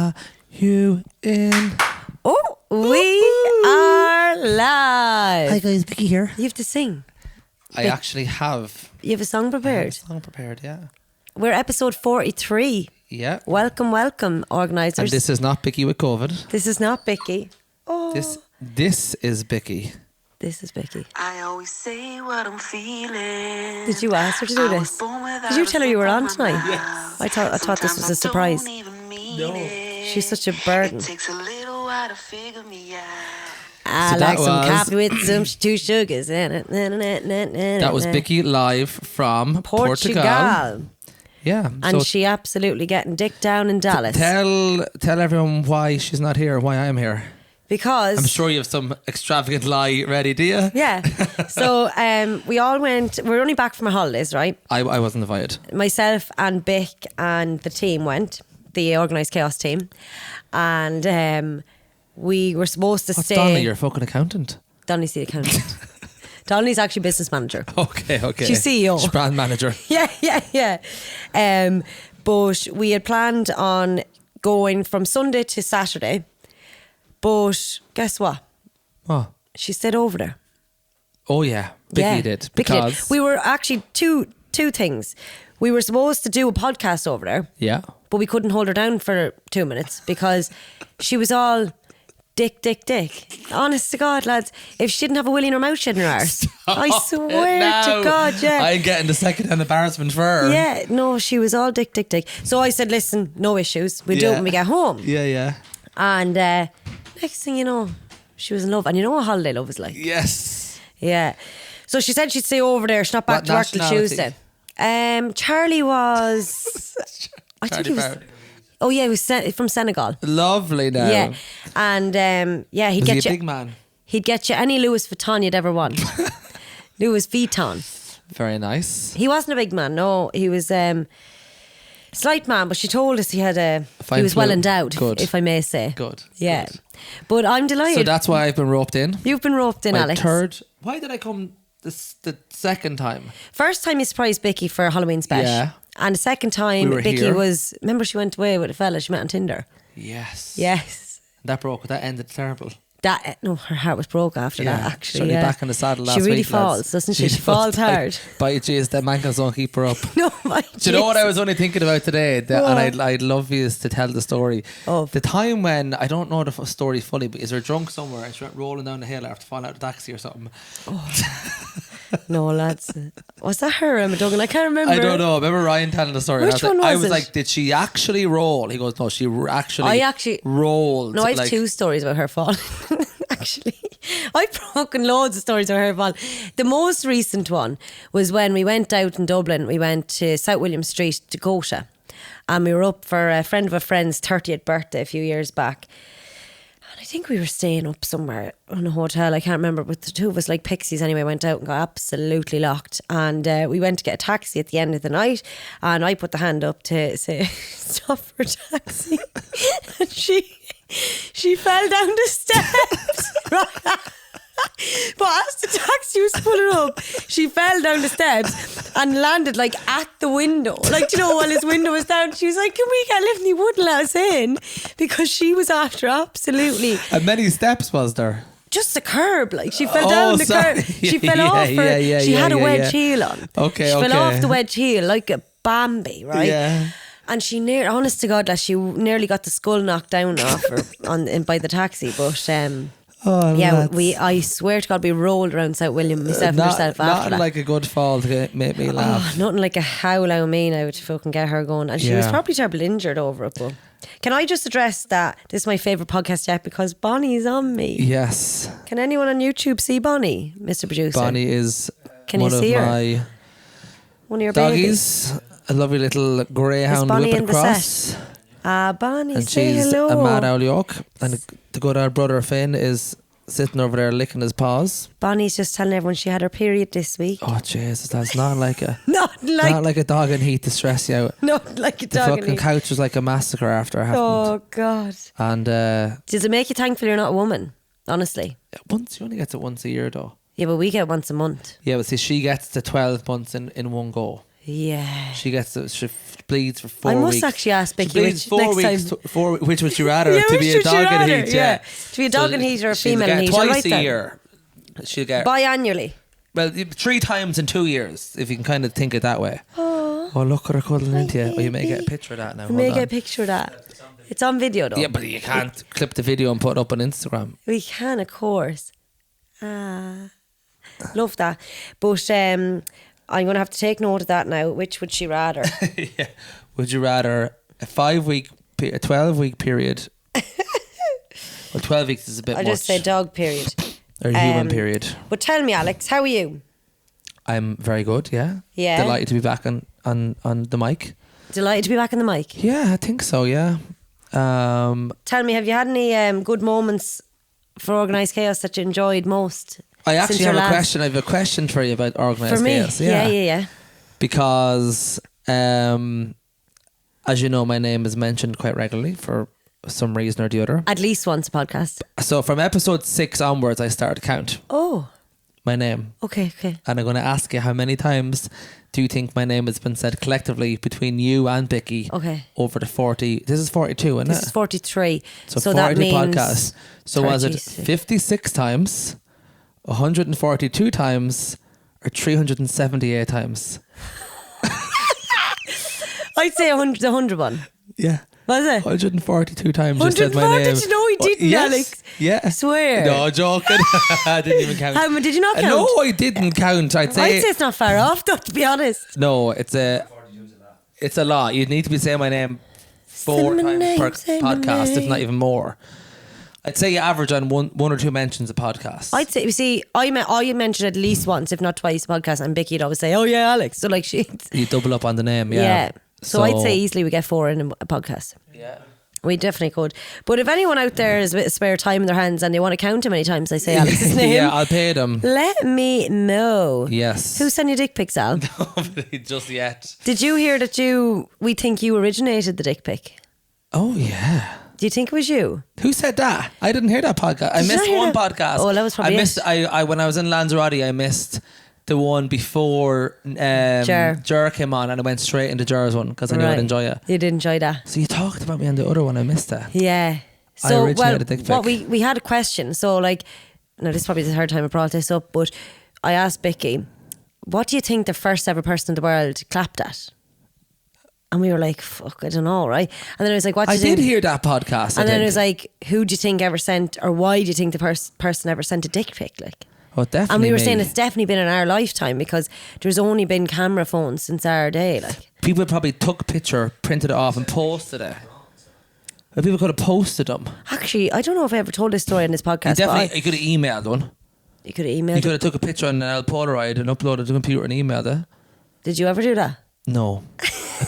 are you in? Oh, we are live. Hi guys, Bicky here. You have to sing. I actually have. You have a song I have prepared. a song prepared, yeah. We're episode 43. Yeah. Welcome, organisers. And this is not Bicky with COVID. This is not Bicky. Oh, This is Bicky. this is Bicky. I always say what I'm feeling. Did you ask her to do this? Did you tell her you were on tonight? Yes. I thought this was a surprise. No. She's such a burden. It takes a little while to figure me out. I So like that some was- coffee with some two sugars in it. That was Bicky live from Portugal. Yeah. And so she absolutely getting dick down in Dallas. tell everyone why she's not here, why I'm here. Because I'm sure you have some extravagant lie ready, do you? yeah. So we all went. We're only back from our holidays, right? I wasn't invited. Myself and Bick and the team went, the Organised Chaos team, and we were supposed to What's stay. Donnelly, your fucking accountant? Donnelly's the accountant. Donnelly's actually business manager. Okay. She's CEO. She's brand manager. Yeah. But we had planned on going from Sunday to Saturday. But guess what? Oh. She stayed over there. Oh yeah, Bicky did. Bicky did. Because We were actually two things. We were supposed to do a podcast over there, yeah. but we couldn't hold her down for 2 minutes because she was all dick. Honest to God, lads, if she didn't have a willy in her mouth, she had in her arse. I swear to God, yeah. I'm getting the second-hand embarrassment for her. Yeah, no, she was all dick. So I said, listen, no issues. We'll do it when we get home. Yeah. And next thing you know, she was in love. And you know what holiday love is like? Yes. Yeah. So she said she'd stay over there. She's not back What to work till nationality? Tuesday. Charlie was... I think he was... Charlie Brown. Oh yeah, he was from Senegal. Lovely now. Yeah. And yeah, he'd Was he get a you... big man? He'd get you any Louis Vuitton you'd ever want. Louis Vuitton. Very nice. He wasn't a big man, no. He was slight man, but she told us he had Fine he was well flu. endowed, Good. if I may say. Good. Yeah. But I'm delighted. So that's why I've been roped in. You've been roped in, My Alex. third. Why did I come the second time? First time you surprised Bicky for a Halloween special. Yeah. And the second time, We were Bicky here. was... Remember she went away with a fella she met on Tinder? Yes. Yes. That ended terrible. No, her heart was broke after that, actually. She'll be yeah. back in the saddle last She really week, falls, lads. doesn't she? She falls hard. By jeez, the mankers don't keep her up. No, my Do you know what I Jesus. was only thinking about today? And What? I'd love you to tell the story. Of? The time when, I don't know the story fully, but is her drunk somewhere and she went rolling down the hill after falling out of the taxi or something? No, lads. Was that her, Emma Duggan? I can't remember. I don't know. I remember Ryan telling the story. Which and one I was was it? like, did she actually roll? He goes, no, she I actually rolled. No, I have like, two stories about her falling. Actually, I've broken loads of stories about her falling. The most recent one was when we went out in Dublin. We went to South William Street, Dakota, and we were up for a friend of a friend's 30th birthday a few years back. And I think we were staying up somewhere in a hotel. I can't remember, but the two of us, like pixies anyway, went out and got absolutely locked. And we went to get a taxi at the end of the night. And I put the hand up to say, stop for a taxi. And she fell down the steps. Right. But as the taxi was pulling up, she fell down the steps and landed like at the window. Like, you know, while his window was down, she was like, can we get a lift? And he wouldn't let us in because she was after absolutely And many steps was there? just a curb. Like, she fell down the sorry. curb. She fell Yeah, off her. yeah, she had a yeah, wedge yeah. heel on. Okay, She okay. fell off the wedge heel like a Bambi, right? Yeah. And she honest to God, she nearly got the skull knocked down off her by the taxi. But yeah, lads. I swear to God, we rolled around South William, myself and herself after Not that. like a good fall to make me laugh. Oh, nothing like a howl out of me now to fucking get her going. And she was Yeah. probably terribly injured over it. But can I just address that this is my favourite podcast yet because Bonnie's on me. Yes. Can anyone on YouTube see Bonnie, Mr. Producer? Bonnie is Can you one of see her? my One of your babies. doggies. A lovely little greyhound Bonnie whippet in the across. set? Bonnie, And say she's hello. a mad owl York. And the good old brother Finn is sitting over there licking his paws. Bonnie's just telling everyone she had her period this week. Oh Jesus, that's not like a Not not like a dog in heat to stress you out. not like a The dog. fucking couch was like a massacre after it happened. Oh God! And Does it make you thankful you're not a woman? Honestly, once you only get it once a year though. yeah, but we get once a month. Yeah, but see, she gets to 12 months in one go. Yeah. She bleeds for 4 I weeks. must actually ask She Bicky bleeds which 4 next weeks. time. Which would you rather? Yeah, to which be a would you dog in rather? heat? Yeah. To be a dog in heat or a female in heat. Twice Right a then. year. She'll get Biannually. well 3 times in 2 years, if you can kind of think it that way. Oh, Look at her cuddling into you. Oh, you may get a picture of that now. I Hold may on. get a picture of that. It's on video though. Yeah, but you can't clip the video and put it up on Instagram. We can, of course. Love that. But I'm going to have to take note of that now. Which would she rather? Yeah. Would you rather a 12-week period? Well, 12 weeks is a bit I much. just say dog period. Or human period. But tell me, Alex, how are you? I'm very good, yeah. Yeah. Delighted to be back on the mic. Delighted to be back on the mic. Yeah, I think so, yeah. Tell me, have you had any good moments for Organised Chaos that you enjoyed most? I actually since have your a last- question. I have a question for you about Organised For me? Chaos. Yeah. Because, as you know, my name is mentioned quite regularly for some reason or the other. At least once a podcast. So from episode 6 onwards, I started to count Oh, my name. okay. And I'm going to ask you, how many times do you think my name has been said collectively between you and Bicky Okay. over the 40? This is 42, isn't This it? is 43. So So that 40 means podcasts. So was it 36. 56 times, 142 times, or 378 times? I'd say 100 one. Yeah. Was it? 142 times you said my 140? name. Did you know he didn't, yes. Alex? Yeah. I swear. No, joking. I didn't even count. How many did you not count? No, I didn't count. I'd say it's not far off, though, to be honest. no. It's a lot. You'd need to be saying my name 4 Say my times name, per say my podcast, if name. not even more. I'd say you average on one or two mentions a podcast. I'd say, you see, I mentioned at least once, if not twice, a podcast, and Bicky would always say, "Oh yeah, Alex." So like You double up on the name, yeah. yeah. So I'd say easily we get 4 in a podcast. Yeah. We definitely could. But if anyone out there has a bit of spare time in their hands and they want to count how many times I say Alex's name, Yeah, I'll pay them. let me know. Yes. Who sent you dick pics, Al? Just yet. Did you hear that we think you originated the dick pic? Oh yeah. Do you think it was you? Who said that? I didn't hear that podcast. I Did you missed not hear one that? podcast. Oh, that was probably I missed. it. I when I was in Lanzarote, I missed the one before Jer came on, and I went straight into Jer's one because I knew I'd enjoy it. You did enjoy that. So you talked about me on the other one. I missed that. Yeah. I So originated dick pic. what we had a question. So like, no, this is probably the third time I brought this up, but I asked Bicky, what do you think the first ever person in the world clapped at? And we were like, fuck, I don't know, right? And then I was like, what do I you think? did hear that podcast. And then it was like, who do you think ever sent, or why do you think the person ever sent a dick pic? Like, oh, definitely. and we were me. saying it's definitely been in our lifetime because there's only been camera phones since our day. Like, people probably took a picture, printed it off, and posted it. Or people could have posted them. actually, I don't know if I ever told this story in this podcast. You could have emailed one. You could have You emailed. could have took a picture on an Polaroid and uploaded it to the computer and emailed it. Did you ever do that? No.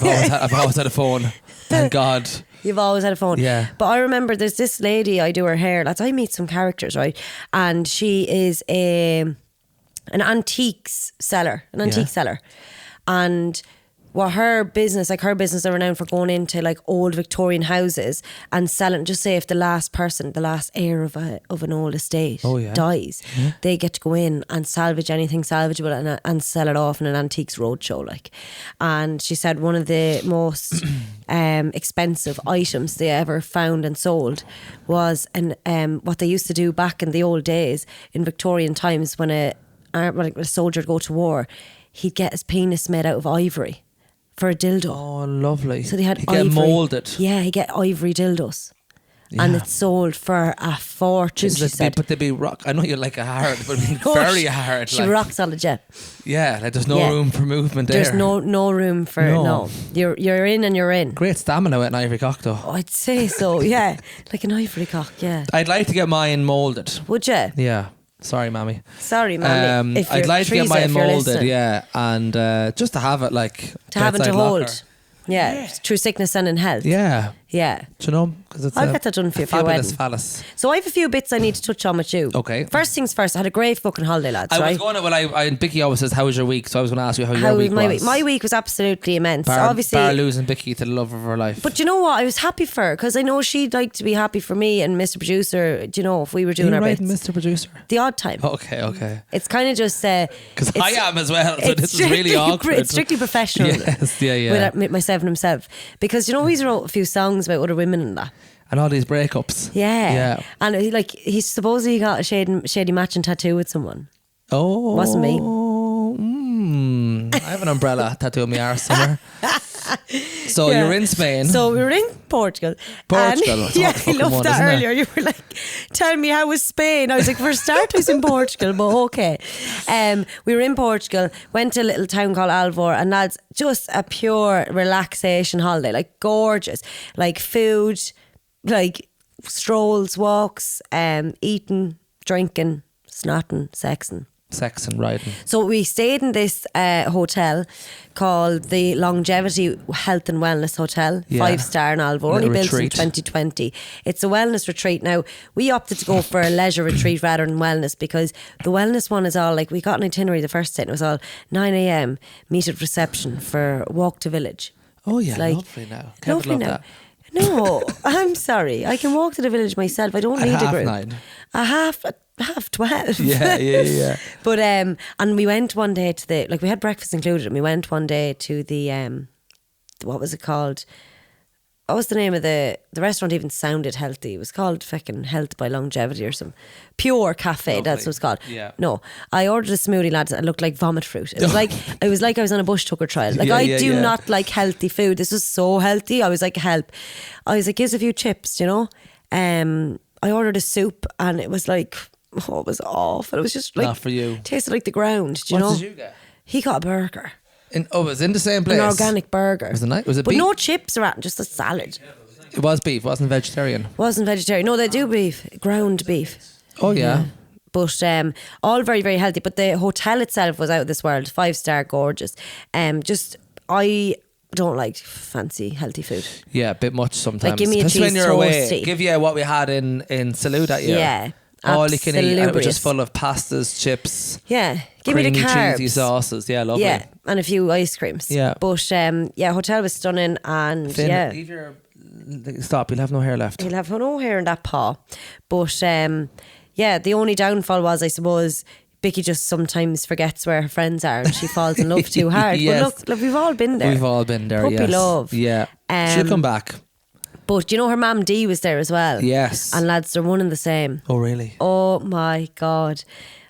I've always had a phone. Thank God. You've always had a phone. Yeah. But I remember there's this lady, I do her hair. Lads, I meet some characters, right? And she is an antiques seller, And what her business are renowned for going into like old Victorian houses and selling. Just say if the last heir of an old estate dies, they get to go in and salvage anything salvageable and sell it off in an antiques roadshow. Like, and she said one of the most expensive items they ever found and sold was what they used to do back in the old days in Victorian times when a soldier would go to war, he'd get his penis made out of ivory. For a dildo. Oh, lovely. So they had you ivory. get moulded. Yeah, he get ivory dildos. Yeah. And it's sold for a fortune, she said. But they'd be rock. I know you like a hard, but very hard. She rock solid, yeah. Yeah, like there's no room for movement there. There's no room for no. You're in and you're in. Great stamina with an ivory cock though. Oh, I'd say so, yeah. Like an ivory cock, yeah. I'd like to get mine moulded. Would you? Yeah. Sorry, mammy. Sorry, mammy. I'd like to get Teresa, mine if you're moulded, listening. yeah, and just to have it like To have it to bedside hold. locker. Yeah, through sickness and in health. Yeah, Yeah. Do you know? Because it's I'll get that done for you for your fabulous wedding. phallus. So I have a few bits I need to touch on with you. Okay. First things first, I had a great fucking holiday, lads, I right? was going to, and Bicky always says, how was your week? So I was going to ask you how your week was. My week was absolutely immense. Bar Obviously, losing Bicky to the love of her life. but you know what? I was happy for her because I know she'd like to be happy for me and Mr. Producer. Do you know, if we were doing Are our you bits, writing Mr. Producer? the odd time. Okay. It's kind of just Because I am as well, so this is really awkward. It's strictly professional. Yes, yeah. With myself and himself, because you know he's wrote a few songs about other women and that. And all these breakups. Yeah. And he supposedly got a shady matching tattoo with someone. Oh. Wasn't me. I have an umbrella tattoo on my arse somewhere. So you're in Spain. So we were in Portugal. Portugal. And, yeah, I loved that earlier. You were like, telling me how was Spain. I was like, for a start, I was in Portugal, but okay. We were in Portugal, went to a little town called Alvor, and lads, just a pure relaxation holiday, like gorgeous, like food, like strolls, walks, eating, drinking, snotting, sexing. Sex and riding. So we stayed in this hotel called the Longevity Health and Wellness Hotel, 5-star in Alvor, only built in 2020. It's a wellness retreat. Now, we opted to go for a leisure retreat rather than wellness, because the wellness one is all like, we got an itinerary the first day, and it was all 9 a.m, meet at reception for walk to village. Oh yeah, like, lovely now. Kevin lovely love now. that. No, I'm sorry. I can walk to the village myself. I don't At need a half group. 9. Half 12. Yeah. But and we went one day to we had breakfast included, and we went one day to the what was it called? What was the name of the restaurant? Even sounded healthy. It was called fucking Health by Longevity or some Pure Cafe. Lovely. That's what it's called. Yeah. No, I ordered a smoothie, lads. It looked like vomit fruit. It was like I was on a bush tucker trial. Like I do not like healthy food. This was so healthy. I was like, help. I was like, here's a few chips, you know. I ordered a soup, and it was like, it was awful. It was just like, not for you. Tasted like the ground. Do you know? What did you get? He got a burger. It was in the same place. An organic burger. Was it nice? Was it but beef? no chips or anything, just a salad. It was beef. Wasn't vegetarian. Wasn't vegetarian. No, they do beef. Ground beef. Oh yeah. But all very, very healthy. But the hotel itself was out of this world. 5-star, gorgeous. I don't like fancy healthy food. Yeah, a bit much sometimes. Like, give me a especially when cheese you're away. toasty. Give you what we had in Salou that year. Yeah. All you can eat, and it was just Absolubrious. full of pastas, chips. Yeah, give me the creamy, carbs. cheesy sauces. Yeah, lovely. Yeah, and a few ice creams. Yeah. But hotel was stunning, and Finn, yeah. leave your stop. You'll have no hair left. He'll have no hair in that paw. But the only downfall was, I suppose, Bicky just sometimes forgets where her friends are and she falls in love too hard. Yes. But look, we've all been there. We've all been there. Puppy yes. love. Yeah. She'll come back. But you know, her mum Dee was there as well. Yes. And lads, they're one and the same. Oh really? Oh my God.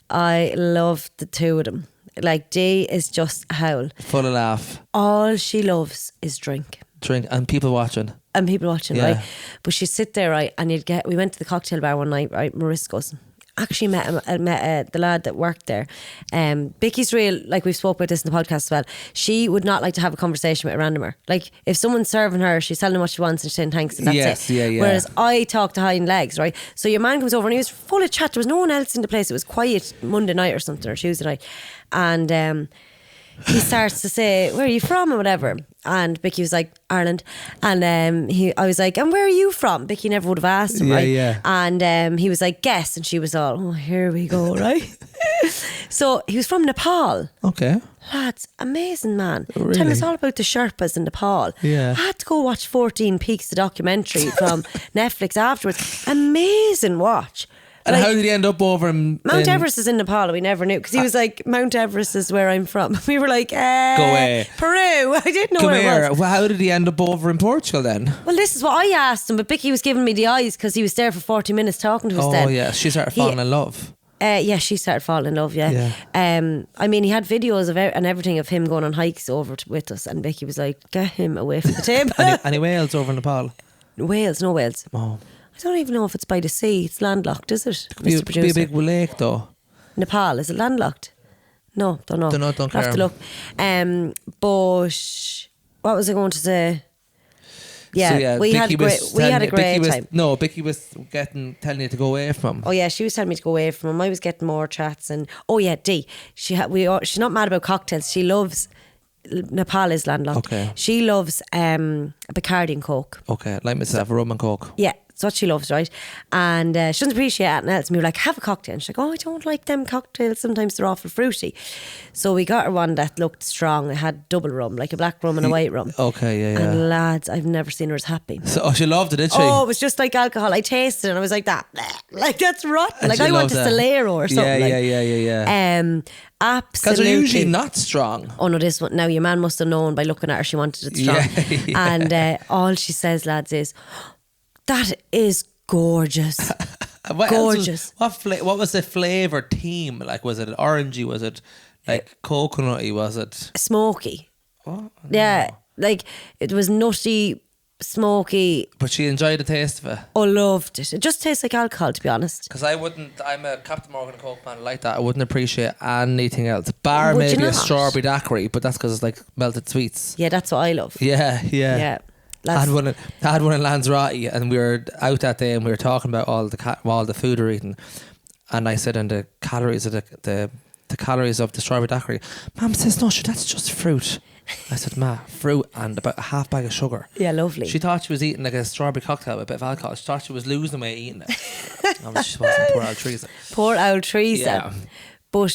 I love the two of them. Like, Dee is just a howl. Full of laugh. All she loves is drink. And people watching. And people watching, Yeah. right? But she'd sit there, right? And we went to the cocktail bar one night, right? Morisco's. Actually met the lad that worked there. Bicky's real, like we've spoke about this in the podcast as well. She would not like to have a conversation with a randomer. Like, if someone's serving her, she's telling them what she wants and she's saying thanks, and that's Yes, it. yeah. Whereas I talk to hind legs, right? So your man comes over and he was full of chat. There was no one else in the place. It was quiet Monday night or something, or Tuesday night. And he starts to say, where are you from, or whatever. And Bicky was like, Ireland. And I was like, and where are you from? Bicky never would have asked him, right? Yeah. And he was like, guess. And she was all, oh, here we go, right? So he was from Nepal. Okay. Lads, amazing man. Really? Telling us all about the Sherpas in Nepal. Yeah. I had to go watch 14 Peaks, the documentary from Netflix afterwards. Amazing watch. And Like, how did he end up over in Mount Everest is in Nepal. We never knew, because he was like, Mount Everest is where I'm from. We were like, Go away. Peru. I didn't know Come where it here. was. Well, how did he end up over in Portugal then? Well, this is what I asked him, but Bicky was giving me the eyes because he was there for 40 minutes talking to us then. Oh yeah, she started falling in love. Yeah, she started falling in love, yeah. I mean, he had videos of and everything of him going on hikes over with us, and Bicky was like, get him away from the table. Any Wales over in Nepal? Wales, no Wales. Oh. I don't even know if it's by the sea. It's landlocked, is it, Be Mr. a Producer? big lake though. Nepal, is it landlocked? No, don't know. Don't I'll have care. to look. But what was I going to say? Yeah, So, we had a great time. No, Bicky was telling you to go away from him. Oh yeah, she was telling me to go away from him. I was getting more chats, and oh yeah, Dee, she's not mad about cocktails. She loves Nepal is landlocked. Okay. She loves Bacardi and Coke. Okay, like myself, rum and coke. Yeah, that's what she loves, right? And she doesn't appreciate anything else. And we were like, have a cocktail. And she's like, oh, I don't like them cocktails. Sometimes they're awful fruity. So we got her one that looked strong. It had double rum, like a black rum and a white rum. Okay, yeah. And lads, I've never seen her as happy. So she loved it, did she? Oh, it was just like alcohol. I tasted it and I was like, that, like that's rotten. And Like she I want a loves it. Solero or something. Yeah. Absolutely. Because they're usually not strong. Oh no, this one now your man must have known by looking at her she wanted it strong. Yeah. And all she says, lads, is that is gorgeous. What Gorgeous. What was the flavour theme? Like, was it orangey? Was it like coconutty? Was it Smoky. what? Yeah. Like it was nutty, smoky. But she enjoyed the taste of it. Oh, loved it. It just tastes like alcohol, to be honest. Because I wouldn't. I'm a Captain Morgan Coke man like that. I wouldn't appreciate anything else, bar Would you maybe a not? strawberry daiquiri. But that's because it's like melted sweets. Yeah, that's what I love. Yeah. Yeah. I had one in Lanzarote, and we were out that day, and we were talking about all the food we're eating, and I said, and the calories of the calories of the strawberry daiquiri. Mum says, no, sure, that's just fruit. I said, Ma, fruit and about a half bag of sugar. Yeah, lovely. She thought she was eating like a strawberry cocktail with a bit of alcohol. She thought she was losing weight eating it. She wasn't. Poor old Teresa. Poor old Teresa. Yeah. But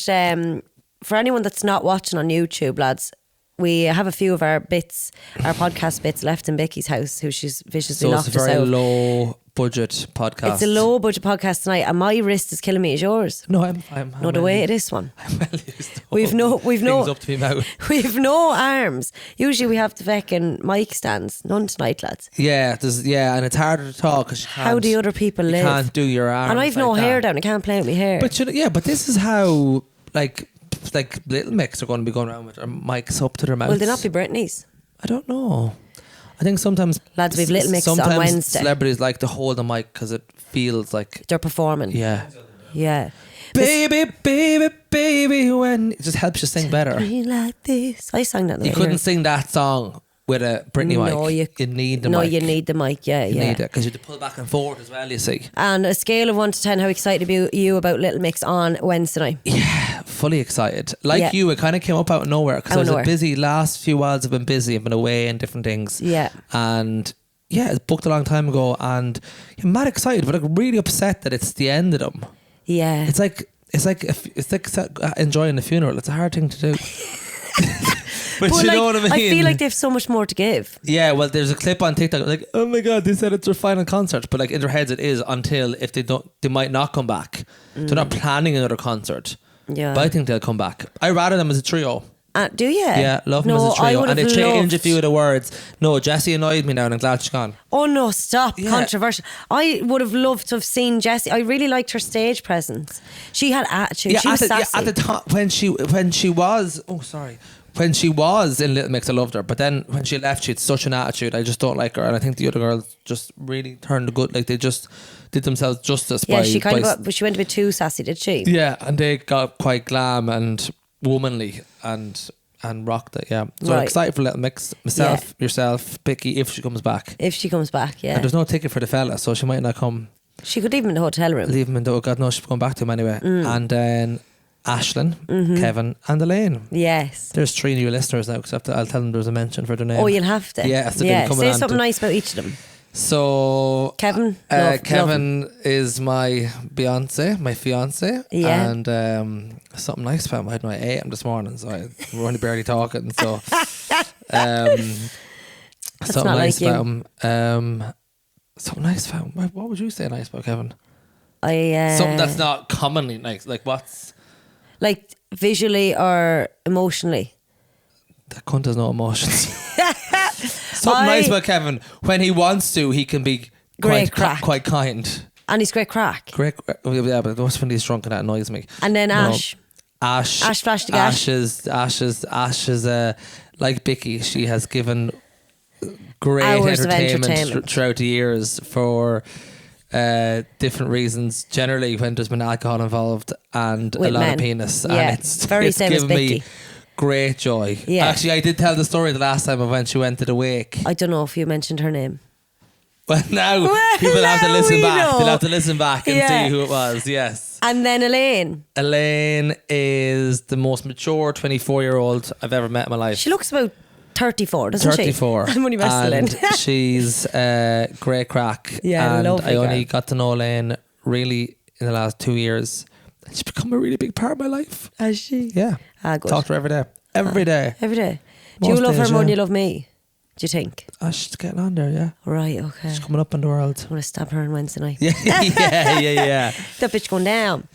for anyone that's not watching on YouTube, lads, we have a few of our podcast bits left in Bicky's house, who she's viciously So locked it's a us very out. low budget podcast. It's a low budget podcast tonight, and my wrist is killing me. Is yours? No, I'm No, the way it is one. I'm well used to We've no things up to me mouth. we've no arms. Usually we have the fucking mic stands. None tonight, lads. Yeah, and it's harder to talk because How do other people you live? can't do your arms. And I've no like hair that. down. I can't play with my hair. But but this is how like Little Mix are going to be going around with their mics up to their mouths. Will they not be Britney's? I don't know. I think sometimes Lads, we've Little Mix on sometimes Wednesday. celebrities like to hold the mic because it feels like They're performing. yeah. Yeah. Baby, baby, baby, when it just helps you sing better. Be like this. I sang that. You couldn't sing that song with a Britney No, mic. you need the No, mic. you need the mic. Yeah, You yeah. need it because you have to pull back and forward as well. You see. And a scale of 1 to 10, how excited are you about Little Mix on Wednesday night? Yeah, fully excited. Like Yeah. you, it kind of came up out of nowhere because Out I of was nowhere. busy. Last few whiles I've been busy. I've been away and different things. Yeah. And yeah, it's booked a long time ago, and I'm mad excited, but I'm really upset that it's the end of them. Yeah. It's like enjoying the funeral. It's a hard thing to do. But you know what I mean? I feel like they have so much more to give. Yeah, well, there's a clip on TikTok like, oh my god, they said it's their final concert, but like in their heads it is until if they might not come back. They're not planning another concert. Yeah. But I think they'll come back. I rather them as a trio. Do you? Yeah, love them No, as a I trio. would And have they changed a loved- few of the words. No, Jessie annoyed me now and I'm glad she's gone. Oh no, stop. Yeah. Controversial. I would have loved to have seen Jessie. I really liked her stage presence. She had attitude. She was sassy. at the time when she was in Little Mix, I loved her. But then when she left, she had such an attitude. I just don't like her, and I think the other girls just really turned the good. Like they just did themselves justice. Yeah, by, she kind by, of she went a bit too sassy, did she? Yeah, and they got quite glam and womanly and rocked it. Yeah, so I'm Right. excited for Little Mix. Myself, yourself, Bicky, if she comes back. If she comes back, yeah. And there's no ticket for the fella, so she might not come. She could leave him in the hotel room. Leave him in the God knows she's going back to him anyway. And then Ashlyn, Kevin, and Elaine. Yes. There's 3 new listeners now, except that I'll tell them there's a mention for their name. Oh, you'll have to. Yeah, so they'll come Say on something to- nice about each of them. So Kevin, love Kevin is my fiance. Yeah. And something nice about him. I had my 8 this morning, so we're only barely talking. So something not nice like about him. Something nice about him. What would you say nice about Kevin? Something that's not commonly nice. Like what's like visually or emotionally. that cunt has no emotions. Something nice about Kevin. When he wants to, he can be Great crack. quite kind. And he's great crack. Great, yeah, but what's when he's drunk and that annoys me. And then No. Ash. Ash flashed the gash. Ash is like Bicky. She has given great Hours of entertainment entertainment. throughout the years for different reasons. Generally, when there's been alcohol involved and With a lot men. of penis, Yeah, and it's very same as given me Bicky. great joy. Yeah. Actually, I did tell the story the last time of when she went to the wake. I don't know if you mentioned her name. Well, now Well, people have to now listen we back. know. They'll have to listen back and Yeah. see who it was. Yes. And then Elaine. Elaine is the most mature 24-year-old I've ever met in my life. She looks about 34, doesn't she? 34. I'm only messing And in. she's great crack. Yeah, and lovely I only girl. got to know Elaine really in the last 2 years. She's become a really big part of my life. Has she? Yeah. Ah, good. Talk to her every day. Every day. Every day. Do you Most love her days, more than yeah. you love me? Do you think? Oh, she's getting on there, yeah. Right, okay. She's coming up in the world. I'm going to stab her on Wednesday night. Yeah. That bitch going down.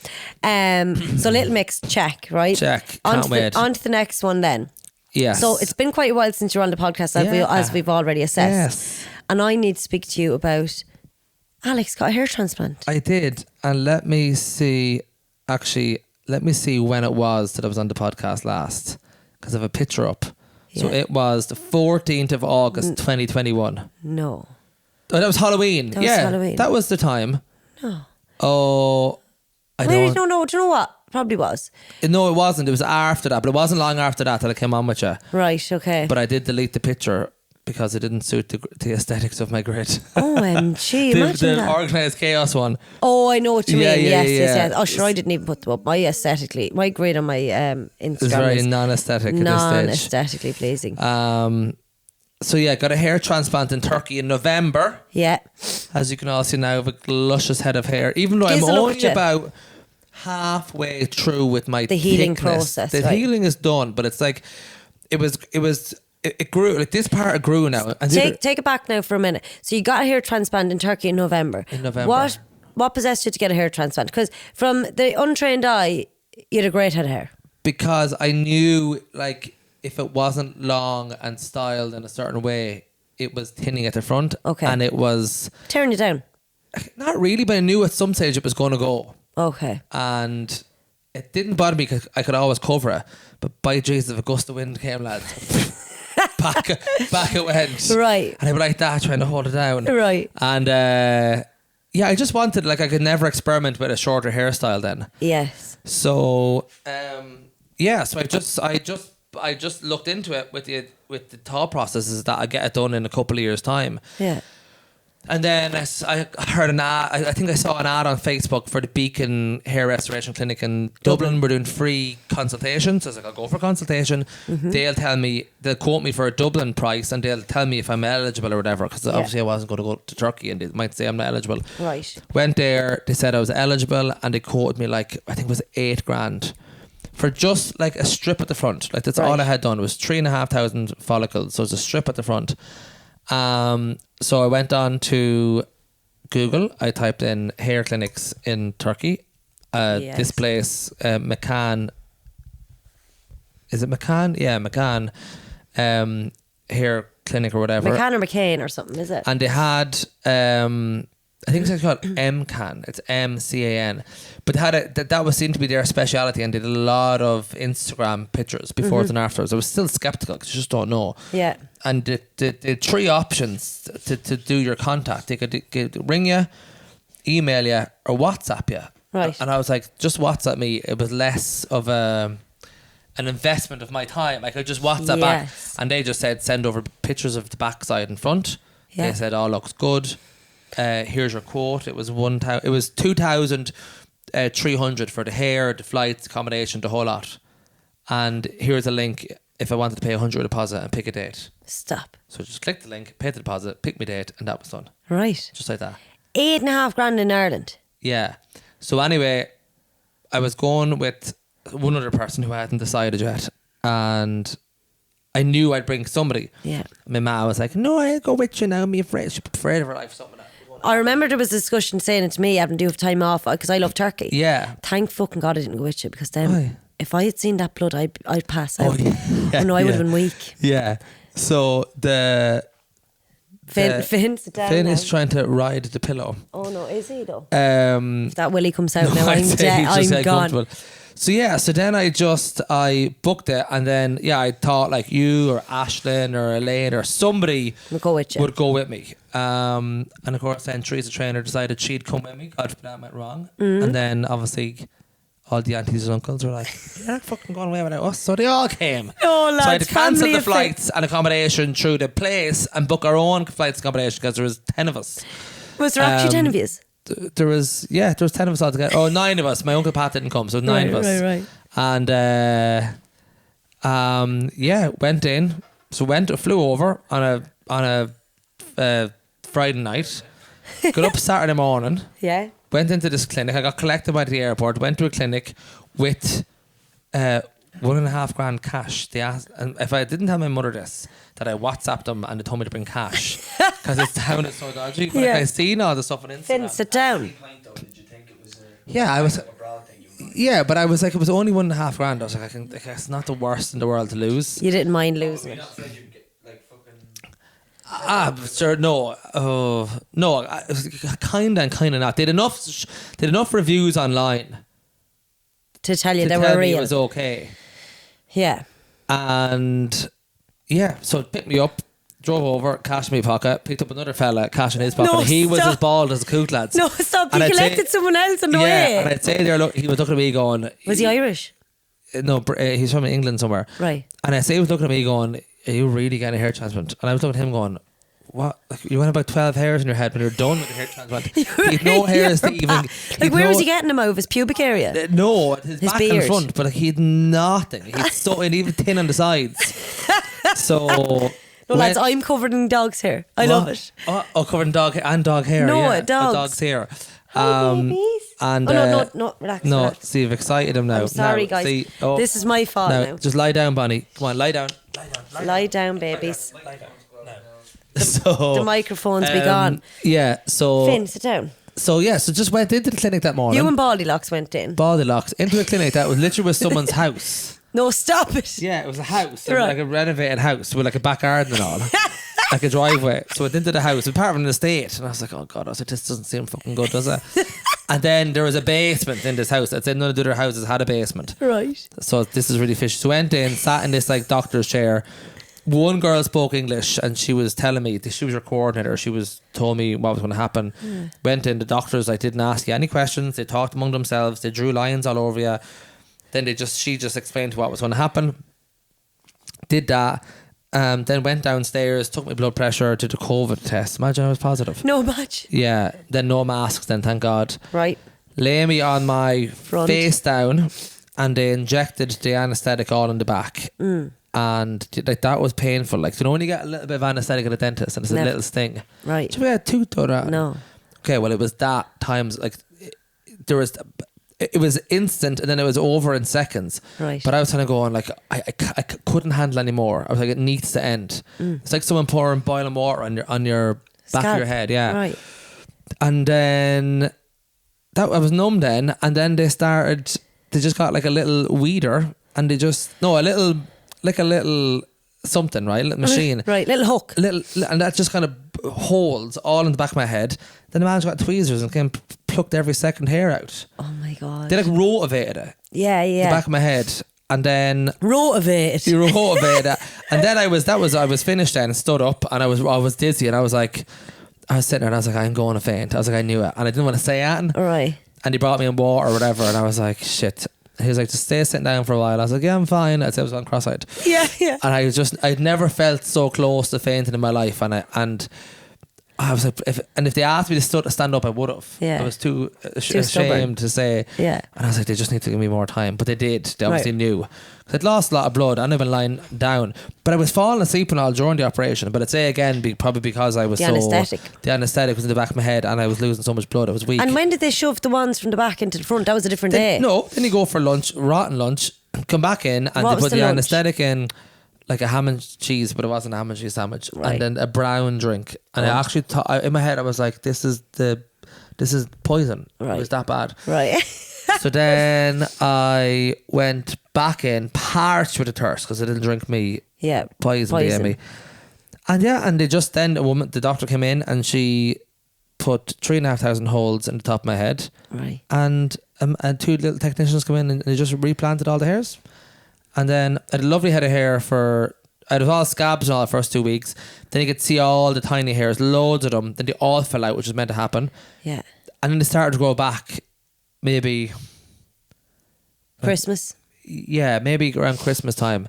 So Little Mix, check, right? Check. On Can't to wait. on to the next one then. Yes. So it's been quite a while since you're on the podcast, as we've already assessed. Yes. And I need to speak to you about Alex got a hair transplant. I did. And let me see when it was that I was on the podcast last. Because I have a picture up. So Yeah. it was the 14th of August, 2021. No. Oh, that was Halloween. That was yeah, Halloween. that was the time. No. Oh, I Wait, don't. no. Do you know what? Probably was. No, it wasn't. It was after that, but it wasn't long after that I came on with you. Right, okay. But I did delete the picture because it didn't suit the aesthetics of my grid. OMG, imagine the that. organised chaos one. Oh, I know what you Yeah, mean. yeah, Yes. yeah. Oh, sure, I didn't even put them up. My grid on my Instagram It's very is non-aesthetic at this stage. non-aesthetically pleasing. So yeah, got a hair transplant in Turkey in November. Yeah. As you can all see now, I have a luscious head of hair. Even though I'm Gives a look only at you. about halfway through with my The healing thickness. process, The right. healing is done, but it's like it grew. Like this part grew now. And the other- Take it back now for a minute. So you got a hair transplant in Turkey in November. In November. What possessed you to get a hair transplant? Because from the untrained eye, you had a great head of hair. because I knew like if it wasn't long and styled in a certain way, it was thinning at the front. Okay. And it was Tearing you down. not really, but I knew at some stage it was going to go. Okay. And it didn't bother me because I could always cover it. But by Jesus, if a gust of wind came, lads, back it went. Right. And I'd be like that, trying to hold it down. Right. And yeah, I just wanted, like, I could never experiment with a shorter hairstyle then. Yes. So yeah, so I just looked into it with the thought processes that I get it done in a couple of years' time. Yeah. And then I heard an ad. I think I saw an ad on Facebook for the Beacon Hair Restoration Clinic in Dublin. We're doing free consultations. So I was like, I'll go for a consultation. Mm-hmm. They'll quote me for a Dublin price, and they'll tell me if I'm eligible or whatever. Because obviously I wasn't going to go to Turkey, and they might say I'm not eligible. Right. Went there. They said I was eligible, and they quoted me like I think it was $8,000 for just like a strip at the front. Like that's all Right. I had done. It was 3,500 follicles. So it was a strip at the front. So I went on to Google. I typed in hair clinics in Turkey. Yes. This place, Makan. Is it Makan? Yeah, Makan. Hair clinic or whatever. McCann or McCain or something, is it? And they had, I think it's called MCAN. It's MCAN. But they had that was seen to be their speciality, and they did a lot of Instagram pictures before and afterwards. I was still skeptical because you just don't know. Yeah. And the three options to do your contact. They could ring you, email you, or WhatsApp you. Right. And I was like, just WhatsApp me. It was less of an investment of my time. I could just WhatsApp back. Yes. And they just said, send over pictures of the backside and front. Yeah. They said, all looks good. Here's your quote. It was 2,300 for the hair, the flights, accommodation, the whole lot. And here's a link if I wanted to pay €100 deposit and pick a date. Stop. So just click the link, pay the deposit, pick my date, and that was done. Right. Just like that. $8,500 in Ireland. Yeah. So anyway, I was going with one other person who I hadn't decided yet, and I knew I'd bring somebody. Yeah. My ma was like, "No, I'll go with you now. I'm afraid. She's afraid of her life." Something like that. I remember there was a discussion saying it to me, having to do with time off, because I love Turkey. Yeah. Thank fucking God I didn't go with you, because then Why? if I had seen that blood, I'd pass out. yeah. Oh no, I would have Yeah. been weak. Yeah. So Finn, sit down Finn now. is trying to ride the pillow. Oh no, is he though? If That Willie comes out now, I'd say he's just I'm gone. comfortable. So yeah, so then I booked it, and then I thought like you or Ashlyn or Elaine or somebody We'll go with you. would go with me. And of course then Teresa Traynor decided she'd come with me. God forbid that went wrong. Mm-hmm. And then obviously all the aunties and uncles were like, "You're not fucking going away without us." So they all came. Oh, lads, so I had to cancel family the affair. flights and accommodation through the place and book our own flights and accommodation because there was 10 of us. Was there actually 10 of you? There was 10 of us altogether. Oh, 9 of us. My uncle Pat didn't come, so 9 of us. Right. And went in. So flew over on a Friday night. Got up Saturday morning. Yeah. Went into this clinic. I got collected by the airport. Went to a clinic with $1.5 grand cash. They asked, and if I didn't tell my mother this, that I WhatsApped them and they told me to bring cash because it's down it's so dodgy. But Yeah. like, I seen all the stuff on Instagram. Finn, sit down. Yeah, I was. Yeah, but I was like, it was only $1.5 grand. I was like, it's not the worst in the world to lose. You didn't mind losing it. Sure, no. No, kinda and kinda not. They had enough reviews online To tell you to they tell were me it real. was okay. Yeah. And yeah, so it picked me up, drove over, cash in my pocket, picked up another fella, cash in his pocket. No, and he was stop. as bald as a coot, lads. No, stop. And You I'd say- collected someone else on the Yeah, way. and I'd say there, look, he was looking at me going, Was he Irish? No, he's from England somewhere. Right. And I say he was looking at me going, "Are you really getting a hair transplant?" And I was looking at him going, "What? Like, you went about 12 hairs in your head when you're done with the hair transplant. He had no hairs to even." Like, where was he getting them out of his pubic area? No, his back beard. and front, but like, he had nothing. He's so and even thin on the sides. So No, lads, I'm covered in dog's hair. I love it. Oh, covered in dog hair. No, yeah, dogs. A dog's hair. Hi, babies. And no, relax. No, relax. see, you've excited him now. I'm sorry, Now, guys. see, This is my fault now. Just lie down, Bonnie. Come on, lie down. Lie down, babies. So The microphones be gone. Yeah. So Finn, sit down. So just went into the clinic that morning. You and Baldylocks went in. Baldylocks into a clinic that was literally with someone's house. No, stop it. Yeah, it was a house, Right. like a renovated house with like a back garden and all, like a driveway. So I went into the house, apart from an estate, and I was like, "Oh God!" I was like, "This doesn't seem fucking good, does it?" And then there was a basement in this house. I'd say none of the other houses had a basement. Right. So this is really fishy. So I went in, sat in this like doctor's chair. One girl spoke English and she was telling me, she was your coordinator, she was told me what was going to happen. Went in, the doctors like didn't ask you any questions, they talked among themselves, they drew lines all over you. Then she just explained what was going to happen. Did that. Then went downstairs, took my blood pressure, did a COVID test. Imagine I was positive. No match. Yeah. Then no masks then, thank God. Right. Lay me on my Front. face down and they injected the anaesthetic all in the back. And like that was painful. Like, you know when you get a little bit of anaesthetic at a dentist and it's Never. a little sting. Right. Do we have a tooth or that? No. Okay, well it was that times like it was instant and then it was over in seconds. Right. But I was kind of going like I couldn't handle anymore. I was like, it needs to end. It's like someone pouring boiling water on your back Scalp. of your head. Yeah. Right. And then I was numb then, and then they just got like a little weeder and a little something, right? A little machine. Right. Little hook. And that just kind of holds all in the back of my head. Then the man's got tweezers and kind of plucked every second hair out. Oh my God. They like rotivated it. Yeah. The back of my head. And then Rotivate. you rotivated it. And then I was finished then and stood up and I was dizzy and I was sitting there and I was like, I'm going to faint. I was like, I knew it. And I didn't want to say anything. All right. And he brought me in water or whatever and I was like, shit. He was like, just stay sitting down for a while. I was like, yeah, I'm fine. I'd say I was on cross-eyed. Yeah. And I'd never felt so close to fainting in my life. And I was like, if they asked me to stand up, I would have. Yeah. I was too stubborn. ashamed to say. Yeah. And I was like, they just need to give me more time. But they did. They obviously Right. knew. 'Cause I'd lost a lot of blood and I'd been lying down. But I was falling asleep and all during the operation. But I'd say again, probably because I was The anaesthetic. The anaesthetic was in the back of my head and I was losing so much blood. I was weak. And when did they shove the ones from the back into the front? That was a different day. No, then you go for lunch, rotten lunch, come back in and What they was put the the lunch? anaesthetic in like a ham and cheese, but it wasn't a ham and cheese sandwich. Right. And then a brown drink. And I actually thought, in my head I was like, this is poison. Right. It was that bad. Right. So then I went back in, parched with a thirst because I didn't drink me Yeah. poison behind me. And they just then the doctor came in and she put 3,500 holes in the top of my head. Right. And two little technicians come in and they just replanted all the hairs. And then I had a lovely head of hair I had all scabs and all the first 2 weeks. Then you could see all the tiny hairs, loads of them. Then they all fell out, which was meant to happen. Yeah. And then they started to grow back maybe Christmas. Yeah, maybe around Christmas time.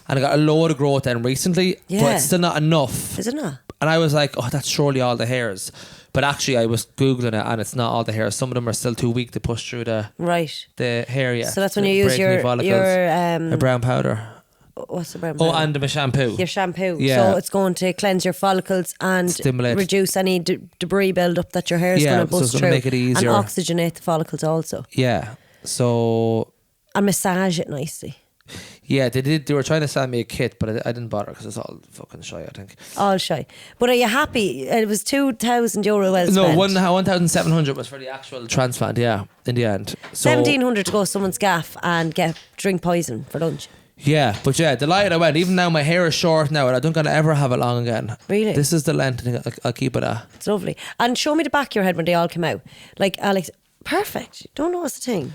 And I got a load of growth then recently, but Yeah. it's still not enough. Is it not? And I was like, oh, that's surely all the hairs. But actually, I was Googling it and it's not all the hairs. Some of them are still too weak to push through the Right. hair yet. So that's when to you use break your any follicles. A your brown powder. what's the brown Oh, powder? and my shampoo. Your shampoo. Yeah. So it's going to cleanse your follicles and Stimulate. reduce any debris build up that your hair is Yeah, going to so bust it's gonna through. make it easier. And oxygenate the follicles also. Yeah. So And massage it nicely. yeah, they were trying to sell me a kit, but I didn't bother because it's all fucking shy, I think. All shy. But are you happy? It was €2,000 well spent. No, 1,700 was for the actual transplant, yeah, in the end. So 1,700 to go to someone's gaff and drink poison for lunch. yeah, but yeah, delighted I went. Even now my hair is short now and I don't gonna ever have it long again. Really? This is the length and I'll keep it at. It's lovely. And show me the back of your head when they all came out. Like, Alex, perfect. Don't know what's the thing.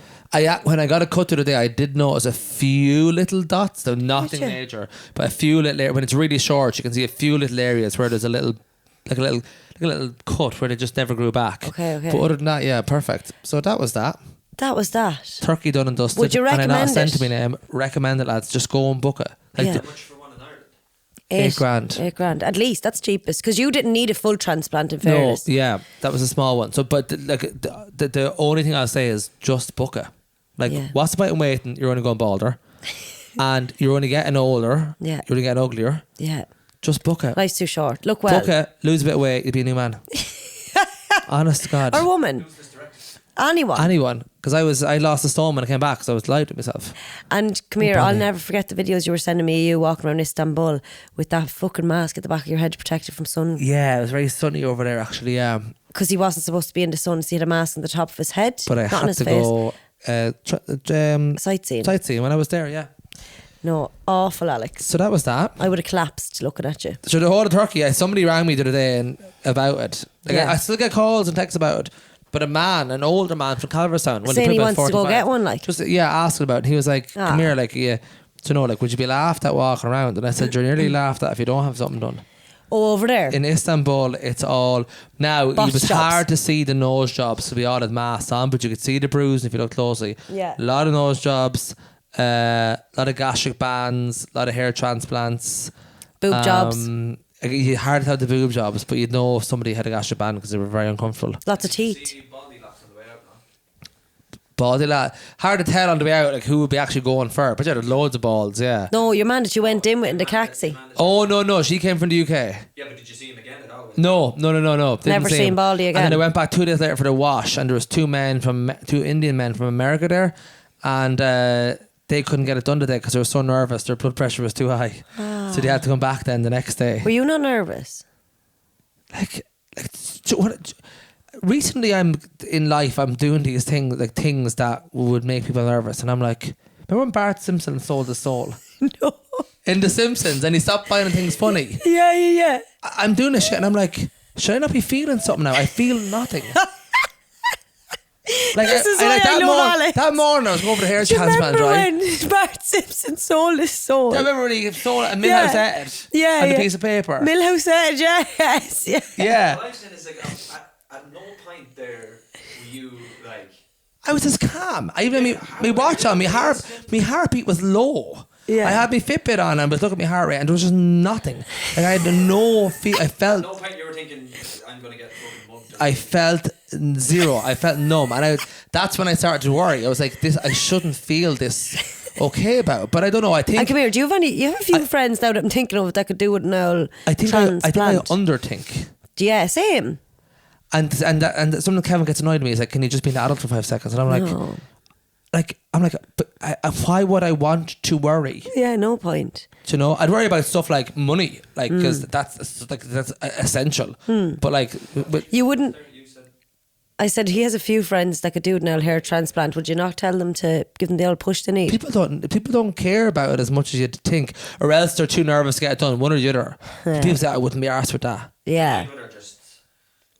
When I got a cut the other day, I did notice a few little dots, though nothing Did you? major, but a few little. When it's really short, you can see a few little areas where there's a little cut where they just never grew back. Okay. But other than that, yeah, perfect. So that was that. That was that. Turkey done and dusted. Would you And I not recommend sent it? to me name. Recommend it, lads. Just go and book it. Like Yeah. the- Much for one in Ireland. £8,000. At least that's cheapest because you didn't need a full transplant in no, fairness. yeah, that was a small one. So, but the only thing I'll say is just book it. Like, Yeah. what's the point in waiting? You're only going balder, and you're only getting older. Yeah. You're only getting uglier. Yeah. Just book it. Life's too short. Look well. Book it. Lose a bit of weight. You'll be a new man. Honest to God. Or woman. Anyone. Anyone. Because I lost a stone when I came back because I was lying to myself. And come here, I'll Body. never forget the videos you were sending me of you walking around Istanbul with that fucking mask at the back of your head to protect you from sun. Yeah, it was very sunny over there actually. Yeah, Because he wasn't supposed to be in the sun, so he had a mask on the top of his head, but I not on had his to face. go Sightseeing. sightseeing when I was there. Yeah. No, awful, Alex. So that was that. I would have collapsed looking at you. So the whole of Turkey, somebody rang me the other day about it. Like, Yeah. I still get calls and texts about it. But an older man from Calverstown, when Saying they he put about wants to go 45, get one, like? just asking about it. He was like, Ah. "Come here, like, yeah, to know, like, would you be laughed at walking around?" And I said, "You're nearly laughed at if you don't have something done." Oh, over there. In Istanbul, it's all now. Boss It was jobs. hard to see the nose jobs, so we all had masks on, but you could see the bruise if you look closely. Yeah. A lot of nose jobs, a lot of gastric bands, a lot of hair transplants. Boob jobs. You hard to have the boob jobs, but you'd know if somebody had a gastric band because they were very uncomfortable. Lots of teeth. See Baldy locks on the way out now. Baldy lad, hard to tell on the way out like who would be actually going for. But yeah, there's loads of balls. Yeah. No, your man that you went in with in the taxi. Oh no, she came from the UK. Yeah, but did you see him again at all? No. Didn't Never see seen him. Baldy And again. then I went back 2 days later for the wash, and there was two Indian men from America there, and they couldn't get it done today because they were so nervous. Their blood pressure was too high, so they had to come back then the next day. Were you not nervous? Recently, I'm doing these things that would make people nervous, and I'm like, remember when Bart Simpson sold his soul? No. In The Simpsons, and he stopped finding things funny. Yeah. I'm doing this shit, and I'm like, should I not be feeling something now? I feel nothing. Like, This is why I love Alex. That morning I was going for the hair Do you transplant, remember right? when Bart Simpson sold his soul? I remember when he sold a Millhouse Ed Yeah, on a yeah. piece of paper. Millhouse Edge, yes. Yeah. Yeah. What I'm saying is, like, at no point there were you, like... I was just calm. I even my watch on, my heartbeat was low. Yeah. I had my Fitbit on and I was looking at my heart rate and there was just nothing. Like I had no feel. I At felt. no point you were thinking, I'm going to get fucking mugged. I felt zero. I felt numb, and that's when I started to worry. I was like, "This, I shouldn't feel this okay about." But I don't know. I And think come here, do you have you have a few friends now that I'm thinking of that could do with an old I transplant? underthink. Yeah, same. And something Kevin gets annoyed at me is like, "Can you just be an adult for 5 seconds?" And I'm like, No. but why would I want to worry? Yeah, no point. Do you know, I'd worry about stuff like money, like because that's essential. But like, but You wouldn't. You said, I said he has a few friends that could do an old hair transplant. Would you not tell them to give them the old push they need? people don't care about it as much as you'd think, or else they're too nervous to get it done. One or the other. People say I wouldn't be arsed with that. Yeah, my brother just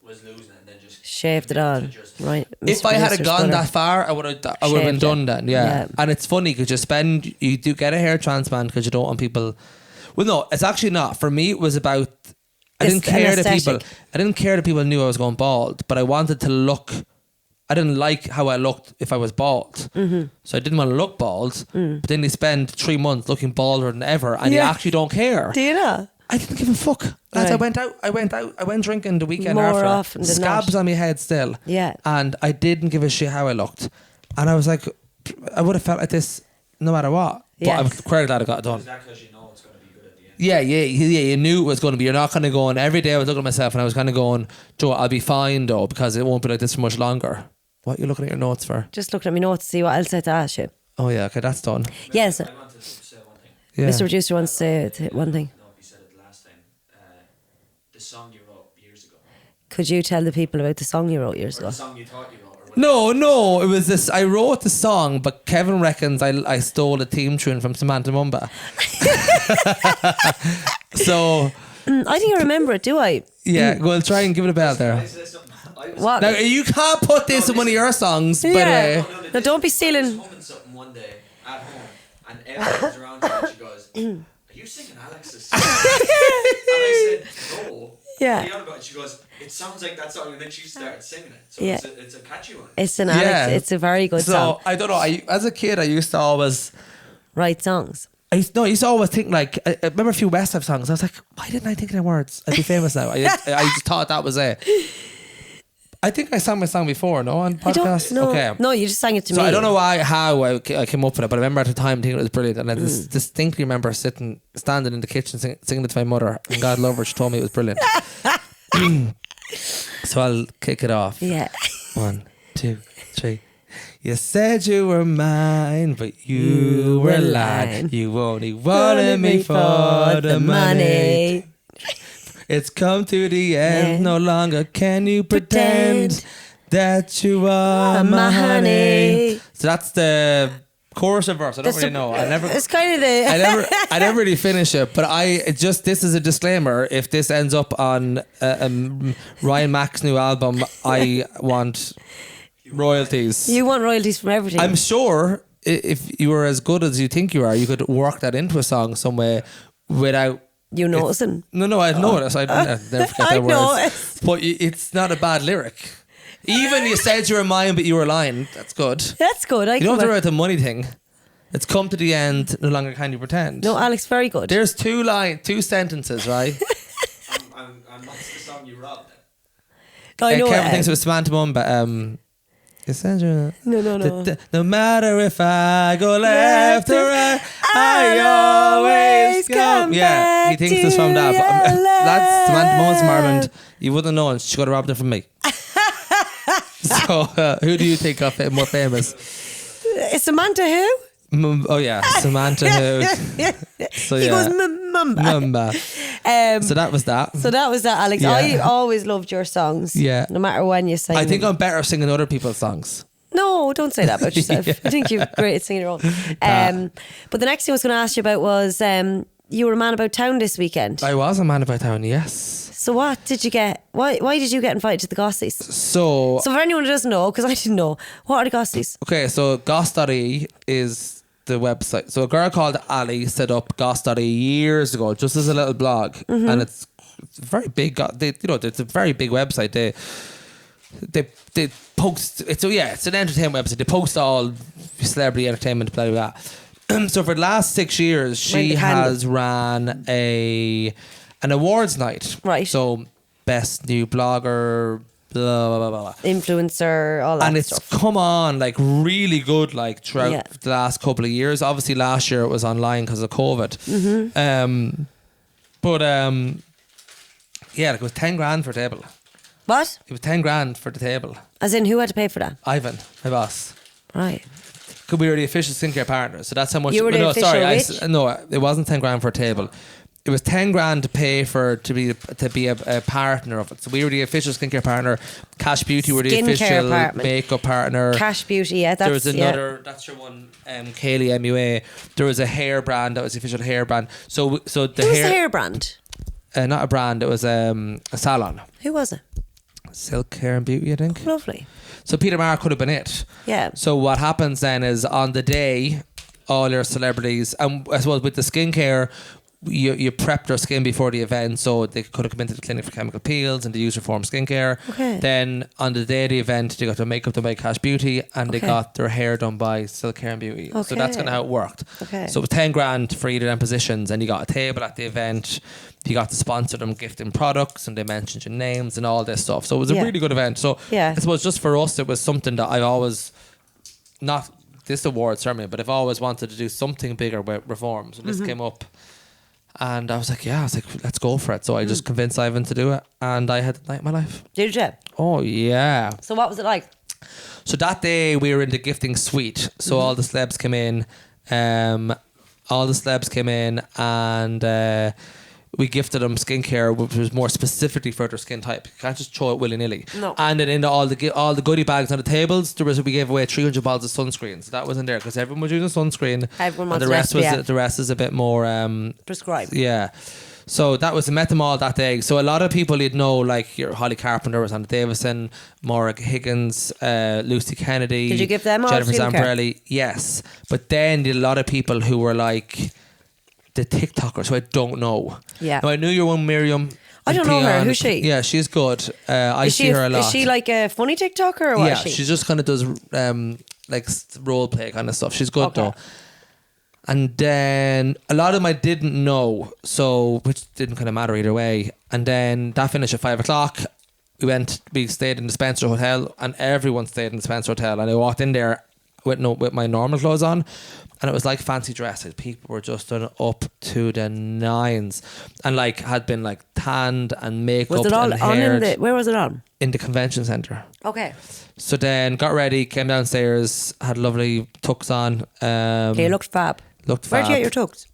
was losing it and then just... shaved it on. Right. If Mr. I had Producer's gone brother. that far, I would have been Shaved it. done then. Yeah. Yeah. And it's funny because you do get a hair transplant because you don't want people. Well, no, it's actually not. For me, it was about. I It's didn't care an that people. aesthetic. I didn't care that people knew I was going bald, but I wanted to look I didn't like how I looked if I was bald. So I didn't want to look bald. But then you spend 3 months looking balder than ever, and you actually don't care. Do you know? I didn't give a fuck. Lads, Right. I went drinking the weekend More after. often than Scabs not. on my head still. Yeah. And I didn't give a shit how I looked. And I was like, I would have felt like this no matter what. But I'm Yes. quite glad I got it done. Is that because you know it's going to be good at the end? Yeah, you knew it was going to be. You're not kind of going, every day I was looking at myself and I was kind of going, Joe, I'll be fine though, because it won't be like this for much longer. What are you looking at your notes for? Just looking at my notes to see what else I had to ask you. Oh yeah, okay, that's done. Yes. I want to say one thing. Yeah. Mr. Producer wants to say one thing. No, he said it last time. The song you wrote years ago. Could you tell the people about the song you wrote years Or ago? the song you thought you wrote. Or whatever. No, it was this. I wrote the song, but Kevin reckons I stole the theme tune from Samantha Mumba. So I think I remember it, do I? yeah, well, try and give it a bell Can I there. say something? I was, What? Now you can't put this in one of your songs, but Yeah. No, don't be I stealing- was humming something one day at home, and Ella was around me, and she goes, "Are you singing Alex's song?" And I said, "No." Yeah. What are you on about? She goes, "It sounds like that song," and then she started singing it. So Yeah. it's a catchy one. It's an Yeah. Alex. It's a very good so song. I don't know. As a kid, I used to always. Write songs. I used to always think like I remember a few Westlife songs. I was like, why didn't I think of the words? I'd be famous now. I just thought that was it. I think I sang my song before, no, on I don't podcast. know. Okay. No, you just sang it to So me. I don't know how I came up with it, but I remember at the time thinking it was brilliant, and I distinctly remember standing in the kitchen singing it to my mother, and God love her, she told me it was brilliant. So I'll kick it off. Yeah. 1, 2, 3. You said you were mine, but you were lying. You only wanted me for the money. It's come to the end. No longer can you pretend that you are my honey. So that's the chorus and verse. I don't really know. It's kind of the. I never really finish it, but this is a disclaimer. If this ends up on Ryan Mack's new album, I want royalties. You want royalties from everything. I'm sure if you were as good as you think you are, you could work that into a song some way without you noticing. No, I'd notice. I'd never forget I that know words. But it's not a bad lyric. Even you said you were mine, but you were lying. That's good. That's good. You don't have to write the money thing. It's come to the end. No longer can you pretend. No, Alex, very good. There's two sentences, right? And what's the song you wrote then? I know. Kevin thinks it was Samantha Mum, but you said you. No. No matter if I go left or right, I always come. Yeah, he thinks it's from that. But, that's Samantha Mum's from Ireland. You wouldn't know, and she got robbed it from me. So, who do you think of more famous? Is Samantha who? Oh yeah, Samantha who. So He yeah, goes Mumba. Mumba. So that was that. So that was that, Alex. Yeah. I always loved your songs. Yeah. No matter when you sing I think them. I'm better singing other people's songs. No, don't say that about yourself. Yeah. I think you're great at singing your own. But the next thing I was going to ask you about was you were a man about town this weekend. I was a man about town, yes. So what did you get? Why did you get invited to the Gossies? So So for anyone who doesn't know, because I didn't know, what are the Gossies? okay, so Goss.ie is the website. So a girl called Ali set up Goss.ie years ago, just as a little blog, and it's very big. It's a very big website. They post. It's an entertainment website. They post all celebrity entertainment, blah blah blah. So for the last 6 years, she has ran an awards night. Right. So best new blogger, blah blah blah blah. Influencer, all that And it's stuff. come on like really good like throughout Yeah. the last couple of years. Obviously last year it was online because of COVID. Yeah, like it was 10 grand for a table. What? It was 10 grand for the table. As in, who had to pay for that? Ivan, my boss. Right. Because we were the official skincare partner, so that's how much. You were the no, official sorry, which? no, it wasn't 10 grand for a table. It was 10 grand to pay to be a partner of it. So we were the official skincare partner. Cash Beauty were the Skincare official partner. makeup partner. Cash Beauty, yeah. That's, There was another. That's your one, Kaylee MUA. There was a hair brand that was the official hair brand. So the Who was the hair brand? not a brand. It was a salon. Who was it? Silk Hair and Beauty, I think. Lovely. So Peter Marr could have been it. Yeah. So what happens then is on the day, all your celebrities, and I suppose with the skincare, you prep their skin before the event, so they could have come into the clinic for chemical peels and they use Reform skincare. Okay. Then on the day of the event, they got their makeup done by Cash Beauty and they Okay. got their hair done by Silk Hair and Beauty. So that's kind of how it worked. Okay. So it was 10 grand for either of them positions, and you got a table at the event. You got to sponsor them gifting products, and they mentioned your names and all this stuff. So it was a Yeah. really good event. So Yeah. I suppose just for us, it was something that I've always not this award ceremony, but I've always wanted to do something bigger with Reform. So this came up. And I was like, let's go for it. So I just convinced Ivan to do it, and I had the night of my life. Did you? Oh, yeah. So what was it like? So that day we were in the gifting suite. So all the celebs came in. And we gifted them skincare, which was more specifically for their skin type. You can't just throw it willy-nilly. No. And then in all the goodie bags on the tables, we gave away 300 bottles of sunscreen. So that was in there because everyone was using sunscreen. Everyone and wants the rest is a bit more Prescribed. yeah. So that was, I met them all that day. So a lot of people you'd know, like your Holly Carpenter, Rosanna Davison, Maura Higgins, Lucy Kennedy. Did you give them all Jennifer skincare? Zamparelli? Yes. But then you had a lot of people who were like the TikTokers who I don't know. Yeah. Now, I knew your one Miriam. I don't know her. Who's she? Yeah, she's good. I see her a lot. Is she like a funny TikToker or what Yeah, is she? she just kind of does like role play kind of stuff. She's good Okay. though. And then a lot of them I didn't know, so which didn't kind of matter either way. And then that finished at 5 o'clock. We stayed in the Spencer Hotel, and everyone stayed in the Spencer Hotel. And I walked in there with my normal clothes on, and it was like fancy dresses. People were just done up to the nines, and like had been like tanned and makeup. Was it all and on haired where was it on? in the convention centre. Okay. So then got ready, came downstairs, had lovely tux on. Okay, you looked fab. Looked Where'd you fab. get your tux?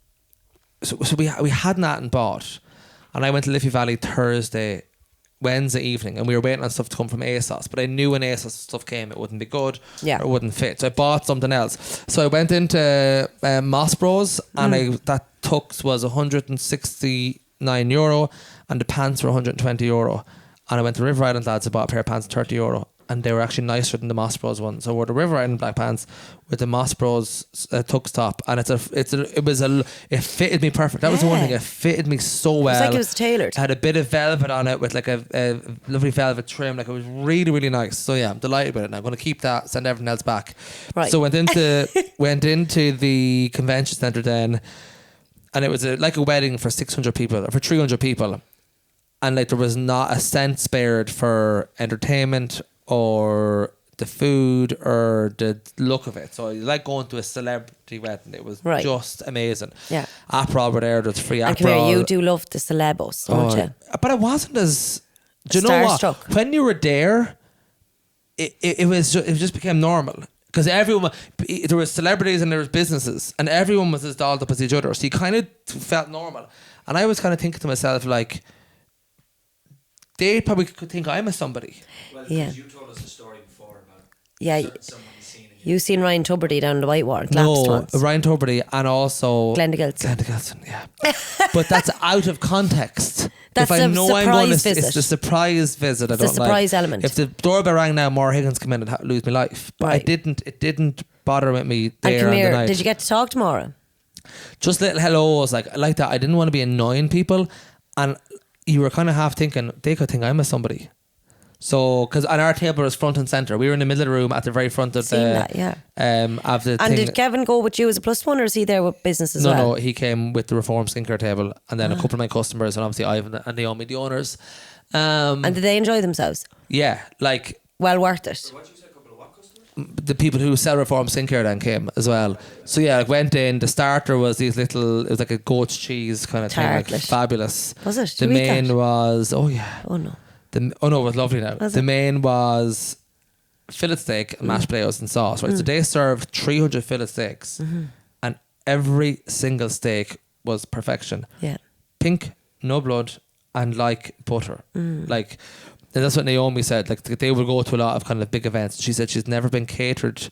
So we hadn't that and bought, and I went to Liffey Valley Wednesday evening, and we were waiting on stuff to come from ASOS, but I knew when ASOS stuff came it wouldn't be good, Yeah. or it wouldn't fit, so I bought something else. So I went into Moss Bros, and that tux was €169 and the pants were €120, and I went to River Island Lads, I bought a pair of pants for €30, and they were actually nicer than the Moss Bros one. So I wore the River Island black pants with the Moss Bros tux top, and it fitted me perfect. That was the one thing, it fitted me so well. It was like it was tailored. It had a bit of velvet on it with like a lovely velvet trim. Like it was really, really nice. So yeah, I'm delighted with it. And I'm going to keep that, send everything else back. Right. So went into the convention centre then, and it was like a wedding for 600 people, or for 300 people. And like there was not a cent spared for entertainment or the food or the look of it. So you like going to a celebrity wedding. It was Right. just amazing. Yeah. Aperol were there. There's free And come here, Aperol. you do love the celebos, don't you? But it wasn't as. Do you know what? Starstruck. When you were there, it just became normal because everyone, there was celebrities and there was businesses, and everyone was as dolled up as each other. So you kind of felt normal, and I was kind of thinking to myself like, they probably could think I'm a somebody. Well, Yeah. because you told us a story before about Yeah. someone seen in You seen Ryan Tuberty down the Whitewater, collapsed once. Ryan Tuberty and also Glenda Gilson. yeah. But that's out of context. That's if I a know I'm going to, surprise it's the surprise visit. I It's the don't like. surprise element. If the doorbell rang now, Maura Higgins come in and lose my life. But Right. it didn't bother with me And there come on the here, night. did you get to talk to Maura? Just little hellos like that. I didn't want to be annoying people, and you were kind of half thinking they could think I'm a somebody. So, because on our table was front and centre, we were in the middle of the room at the very front of Seen the that, yeah. of the And thing. did Kevin go with you as a plus one, or is he there with business as No, well? no, he came with the Reform skincare table, and then a couple of my customers, and obviously Ivan and Naomi, the owners. And did they enjoy themselves? Yeah, like Well worth it. What you said, a couple of what customers? the people who sell Reform skincare then came as well. So yeah, like went in. The starter was it was like a goat's cheese kind of thing, like Tartlet. fabulous. Was it? The Did you eat main that? was Oh no. it was lovely now. Was The it? main was fillet steak and mashed potatoes and sauce. Right, so they served 300 fillet steaks, and every single steak was perfection. Yeah. Pink, no blood, and like butter. Like, and that's what Naomi said. Like they would go to a lot of kind of big events. She said she's never been catered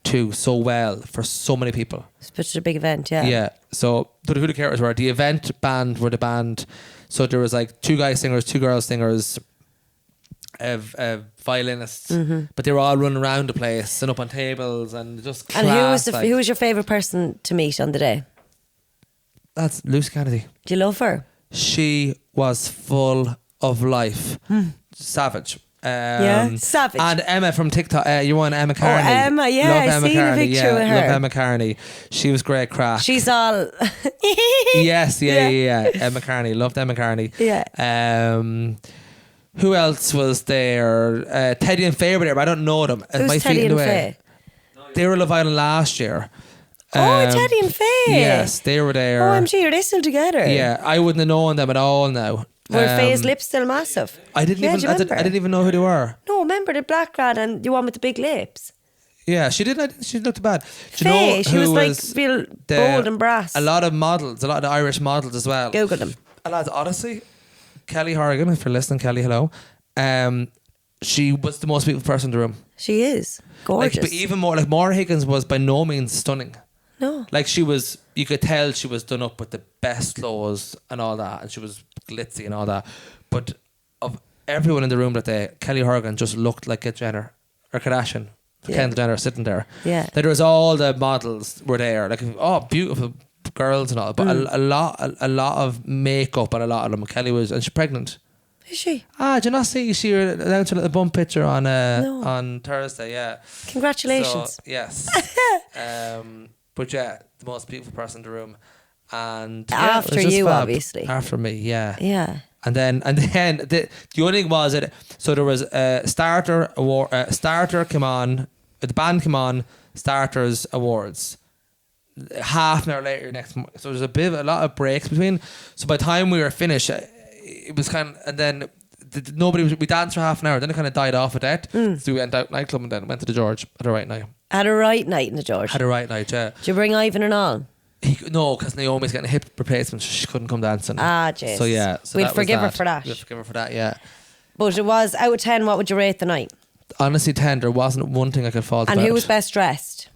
to so well for so many people. It's such a big event, yeah. Yeah. So who the caterers were? The event band were the band. So there was like 2 guy singers, 2 girl singers, violinists, but they were all running around the place and up on tables and just. And class, who was your favourite person to meet on the day? That's Lucy Kennedy. Do you love her? She was full of life. Savage. Yeah, savage. And Emma from TikTok. You want Emma Carney? Emma, yeah, Love I Emma seen a Carney. picture Yeah, with her. love Emma Carney. She was great crack. She's all. Yes, yeah. Emma Carney. Loved Emma Carney. Yeah. Who else was there? Teddy and Faye were there, but I don't know them. Who's Teddy and Faye? They were Love Island last year. Teddy and Faye. Yes, they were there. OMG, are they still together? Yeah, I wouldn't have known them at all now. Were Faye's lips still massive? I didn't Yeah, even. do you I remember? didn't even know who they were. No, remember the black lad and the one with the big lips? Yeah, she didn't. She looked bad. Do you Faye, know she who was like real bold and brass. A lot of models, a lot of the Irish models as well. Google them. A lot, honestly. Kelly Horrigan, if you're listening, Kelly, hello. She was the most beautiful person in the room. She is gorgeous. Like, but even more, like Maura Higgins was by no means stunning. No. Like she was, you could tell she was done up with the best clothes and all that, and she was glitzy and all that. But of everyone in the room that day, Kelly Horrigan just looked like a Jenner or Kardashian. Yeah. Kendall Jenner sitting there. Yeah. Like, there was all the models were there, like beautiful girls and all, but a lot of makeup and a lot of them. Kelly was, and she's pregnant. Is she? Did you not see she announced a little bump picture on Thursday? Yeah. Congratulations. So, yes. But yeah, the most beautiful person in the room, and yeah, After it was just you, fab. obviously. After me, yeah. Yeah. And then the only thing was that so there was a starter award. Starter came on, the band came on. Starters awards. Half an hour later, next morning. So there's a lot of breaks between. So by the time we were finished, it was kind of, and then we danced for half an hour. Then it kind of died off at that. So we went out nightclub and then went to the George at the right night. Had a right night in the George. Had a right night, yeah. Did you bring Ivan and all? No, because Naomi's getting a hip replacement, so she couldn't come dancing. Jeez. So yeah, We'd forgive her for that. We'd forgive her for that, yeah. But it was, out of 10, what would you rate the night? Honestly, 10, there wasn't one thing I could fault And about. who was best dressed?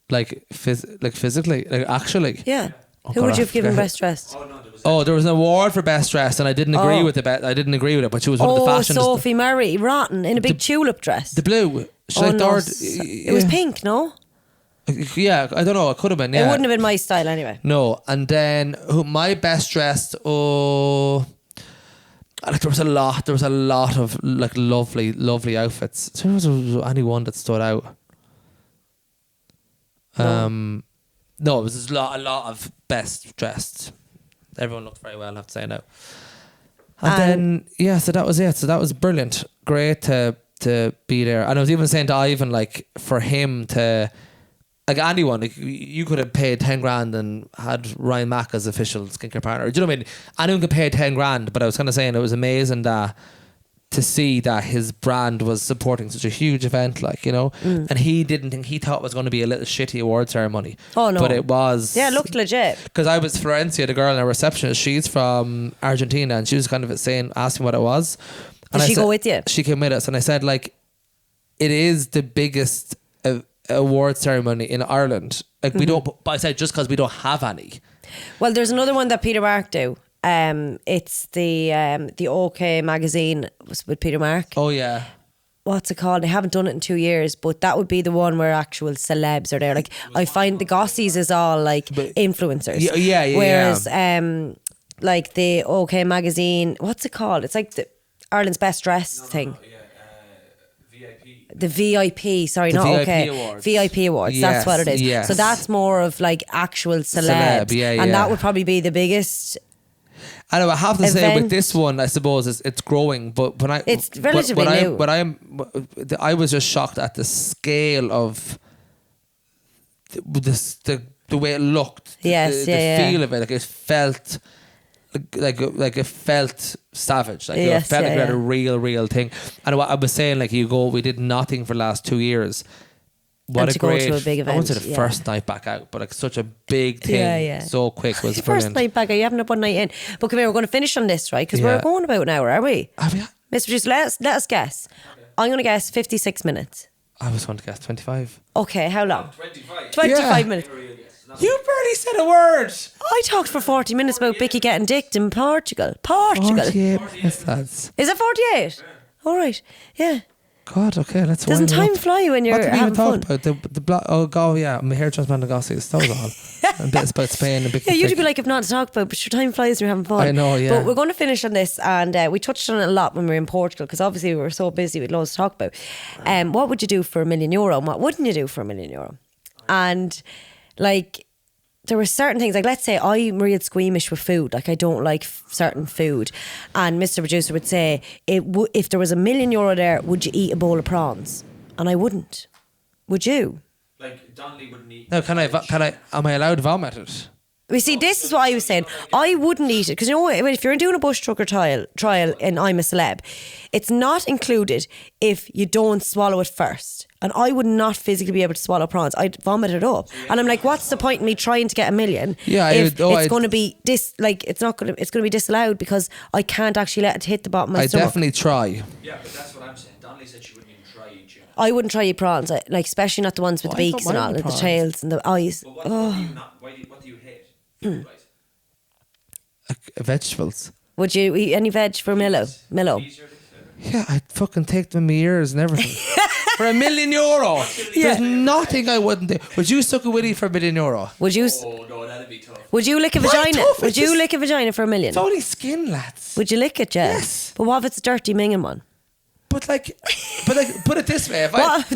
Like physically, like actually. Yeah. Oh, Who God, would you I have given forget. best dressed? There was an award for best dressed, and I didn't agree with it. I didn't agree with it, but she was one of the fashion. Sophie Murray, rotten, in a big tulip dress. The blue. It was pink, no? Yeah, I don't know. It could have been. Yeah. It wouldn't have been my style anyway. No, and then my best dressed. Like there was a lot of like lovely outfits. So there was any one that stood out. No, it was a lot of best dressed. Everyone looked very well, I have to say now. And then so that was it. So that was brilliant. Great to be there. And I was even saying to Ivan, like, for him to, like, anyone, like, you could have paid 10 grand and had Ryan Mack as official skincare partner. Do you know what I mean? Anyone could pay 10 grand, but I was kind of saying it was amazing that to see that his brand was supporting such a huge event, like, you know, and he thought it was going to be a little shitty award ceremony. Oh no. But it was. Yeah, it looked legit. Because I was Florencia, the girl in our receptionist, she's from Argentina, and she was kind of asking what it was. And Did she go with you? She came with us, and I said, like, it is the biggest award ceremony in Ireland. Like, we don't, but I said just because we don't have any. Well, there's another one that Peter Mark do. It's the OK magazine with Peter Mark. Oh yeah. What's it called? They haven't done it in 2 years, but that would be the one where actual celebs are there. Like, I find the Gossies is all like influencers. Yeah. Whereas like the OK magazine, what's it called? It's like the Ireland's best dressed thing. The VIP, sorry, The not VIP okay. awards. VIP awards, Yes, that's what it is. yes. So that's more of like actual celebs. And that would probably be the biggest. I know. I have to say, with event. this one, I suppose it's growing. But when It's relatively new. I was just shocked at the scale of the way it looked. Yes, the yeah. feel of it, like it felt. Like it felt savage. Like it felt like we had a real thing. And what I was saying, like, we did nothing for the last 2 years. What And a to go great! to a big I went to event, the first night back out, but like such a big thing, Yeah. so quick was First brilliant. night back, are you having a one night in? But come here, we're going to finish on this, right? Because we're going about an hour, are we? Have you? Mr. Producer, let us guess. I'm going to guess 56 minutes. I was going to guess 25. Okay, how long? 25. 25 Yeah. minutes. You barely said a word. I talked for 40 minutes about Bicky getting dicked in Portugal. Portugal. 48 minutes, lads. Is it 48? All right. Yeah. God, okay, let's Doesn't wind it time up. fly when you're What did we even having talk fun? about? Oh, God, yeah, my hair transplant Gossies. That was all. And bits about Spain and Bicky. Yeah, you'd be like, I've not to talk about, but your time flies when you're having fun. I know, yeah. But we're going to finish on this, and we touched on it a lot when we were in Portugal, because obviously we were so busy with loads to talk about. What would you do for €1 million, and what wouldn't you do for €1 million? And like, there were certain things, like let's say I'm real squeamish with food, like I don't like certain food, and Mr. Producer would say, if there was €1 million there, would you eat a bowl of prawns? And I wouldn't. Would you? Like Donnelly wouldn't eat. No, am I allowed to vomit it? We see, this is what I was saying. I wouldn't eat it because, you know, if you're doing a bush trucker trial in I'm a Celeb, it's not included if you don't swallow it first. And I would not physically be able to swallow prawns. I'd vomit it up, and I'm like, what's the point in me trying to get $1 million? Yeah, if it's going to be it's going to be disallowed because I can't actually let it hit the bottom of my stomach. definitely try. Yeah, but that's what I'm saying. Donnelly said she wouldn't even try eat tuna. I wouldn't try eat prawns, like especially not the ones with Oh, the I don't beaks and all, mind and the prawns. tails and the eyes. But what do you not? What do you hate? Right. Vegetables. Would you eat any veg for Milo? Easier to Yeah, I'd fucking take them in my ears and everything. For €1 million. There's nothing I wouldn't do. Would you suck a willy for €1 million? Would you? Oh no, that'd be tough. Would you lick a Why vagina? tough? Would It's you just- lick a vagina for $1 million? It's only skin, lads. Would you lick it, yeah? Yes. But what if it's a dirty minging one? But put it this way: if What?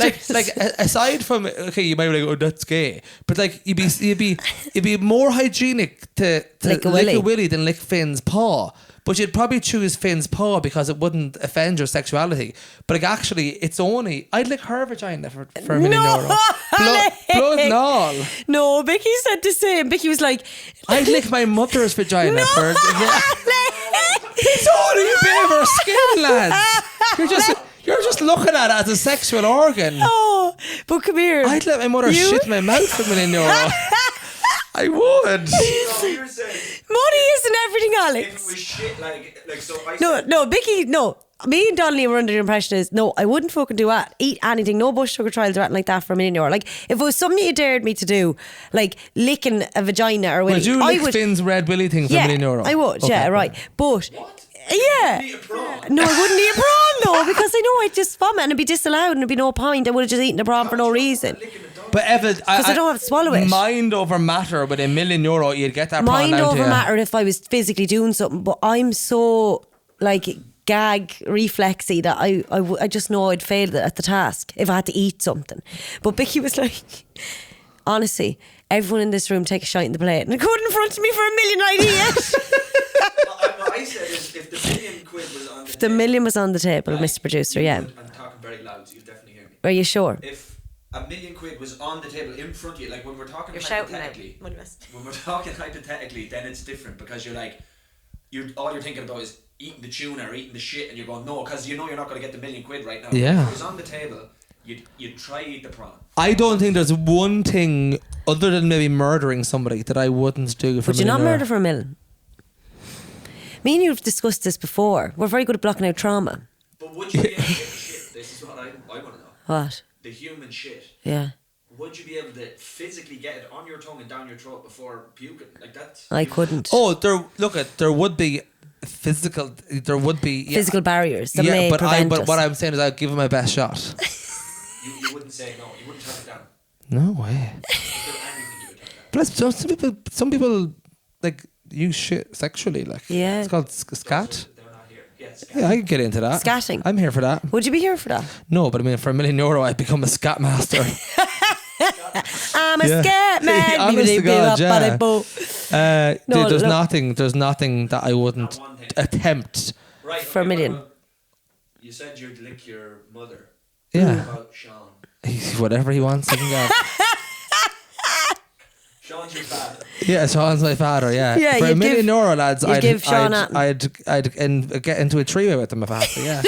aside from, okay, you might be like, oh, that's gay, but like you'd be more hygienic to Lick a lick willy. a willy than lick Finn's paw. But you'd probably choose Finn's paw because it wouldn't offend your sexuality. But like actually, it's only I'd lick her vagina for €1 million. Blood and all. No, Bicky said the same. Bicky was like, I'd lick my mother's vagina for. It's only a bit of her skin, lads. You're just looking at it as a sexual organ. oh, but come here. I'd let my mother shit in my mouth for €1 million. I would. No, you're saying Money isn't everything, if it Alex. was shit, like so. I No, said, no, Bicky, no. Me and Donnelly were under the impression is, no, I wouldn't fucking eat anything, no bush sugar trials or anything like that for €1 million. Like, if it was something you dared me to do, like licking a vagina or willy, Would you I lick would. Finn's red willy thing for Yeah, €1 million? I would, yeah, Okay, right. But, What? yeah. Eat a prawn. No, I wouldn't eat a prawn though, because I know I'd just vomit and it'd be disallowed and there'd be no point. I would have just eaten a prawn for no reason. But Evan, Because I don't have to swallow it. Mind over matter with €1 million, you'd get that prawn Mind down over to you. matter if I was physically doing something, but I'm so like gag reflexy that I just know I'd fail at the task if I had to eat something. But Bicky was like, honestly, everyone in this room take a shite in the plate and go in front of me for $1 million, I'd eat it. What I said is, if the £1 million was on the The $1 million was on the table, right, Mr. Producer, you yeah. would- I'm talking very loud, so you'll definitely hear me. Are you sure? If £1 million was on the table in front of you, like when we're talking You're shouting now. hypothetically, when we're talking hypothetically, then it's different because you're like, all you're thinking about is eating the tuna or eating the shit, and you're going no, because you know you're not going to get the £1 million right now. Yeah. If it was on the table, you'd try eat the prawn. I don't think there's one thing other than maybe murdering somebody that I wouldn't do for Would €1 you million. not murder for $1 million? Me and you have discussed this before. We're very good at blocking out trauma. But would you be able to get the shit? This is what I want to know. What? The human shit. Yeah. Would you be able to physically get it on your tongue and down your throat before puking? Like that? I couldn't. Oh, there would be physical. There would be Physical barriers that may but prevent us. what I'm saying is I'd give it my best shot. You wouldn't say no. You wouldn't turn it down. No way. Is there anything you would turn down? Plus, some people like use shit sexually. Like Yeah. it's called scat. They're not here. Yeah, it's Yeah, I could get into that. Scatting. I'm here for that. Would you be here for that? No, but I mean, for €1 million, I'd become a scat master. I'm a Yeah. scat man. Honest to God, yeah. No, Dude, there's look. nothing that I wouldn't Not one thing. attempt. Right, For $1 million. what about- You said you'd lick your mother. Yeah. What about Sean? Whatever he wants, he can get. Sean's your father. Yeah, Sean's my father. Yeah, Yeah, for you'd €1 million, give- lads, you'd give Sean Atton. I'd get into a trio with him if I had to. Yeah.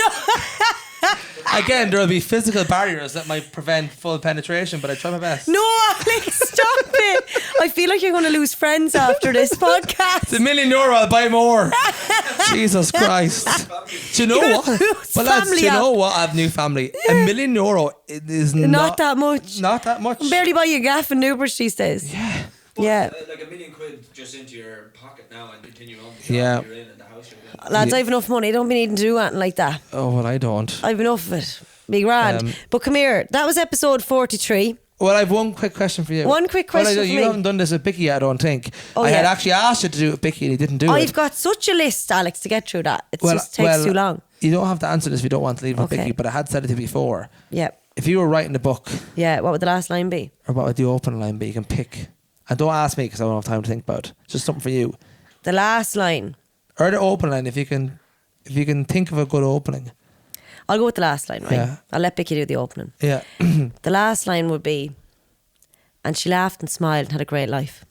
Again, there'll be physical barriers that might prevent full penetration, but I try my best. No, Alex, stop it. I feel like you're going to lose friends after this podcast. It's €1 million. I'll buy more. Jesus Christ. Do you know You're what? gonna lose But lads, do family you know up. what? I have new family. €1 million is Not that much. Not that much. Barely buy your gaff and Newbridge these days. Yeah. But, Yeah. like £1 million just into your pocket now and continue on. Yeah. You're in and the house you're in. Lads, I have enough money. I don't be needing to do anything like that. Oh well, I don't. I have enough of it. Be grand. But come here. That was episode 43. Well, I have one quick question for you. One quick question for you me. haven't done this with Bicky, I don't think. Oh, I had yeah. actually asked you to do it with Bicky and he didn't do it. I've got such a list, Alex, to get through that. It just takes too long. You don't have to answer this if you don't want to leave with Okay. Bicky, but I had said it to you before. Yeah. If you were writing a book, Yeah, what would the last line be? or what would the opening line be? You can pick. And don't ask me because I don't have time to think about it. It's just something for you. The last line. Or the opening line, if you can think of a good opening. I'll go with the last line, right? Yeah. I'll let Bicky do the opening. Yeah. The last line would be, and she laughed and smiled and had a great life.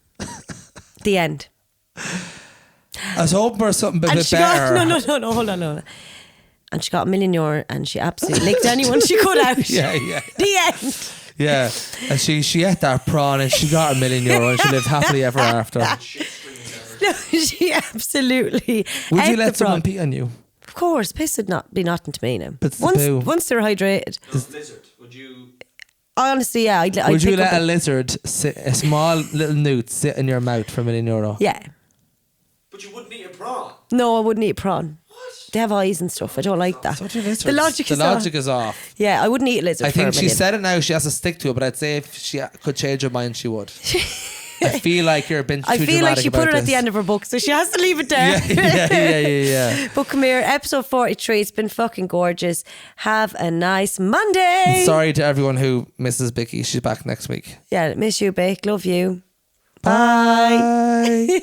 The end. I was hoping for something a And bit she better. got, no, hold on. And she got €1 million and she absolutely licked anyone she could out. Yeah. The end. Yeah. And she ate that prawn and she got €1 million and she lived happily ever after. No, she absolutely. Would ate you let the someone prawn. pee on you? Of course, piss would not be nothing to me now. But it's the poo. Once they're hydrated. Lizard, would you? Honestly, yeah. I'd Would you pick let up a lizard, a small little newt, sit in your mouth for €1 million? Yeah. But you wouldn't eat a prawn. No, I wouldn't eat prawn. What? They have eyes and stuff. I don't like that. So do lizards. The logic is off. Yeah, I wouldn't eat a lizard. I think for she $1 million. said it now, she has to stick to it, but I'd say if she could change her mind, she would. I feel like you're a bit too I feel like dramatic she put it about at the this. end of her book, so she has to leave it there. Yeah. But come here, episode 43. It's been fucking gorgeous. Have a nice Monday. Sorry to everyone who misses Bicky. She's back next week. Yeah, miss you, Bick. Love you. Bye.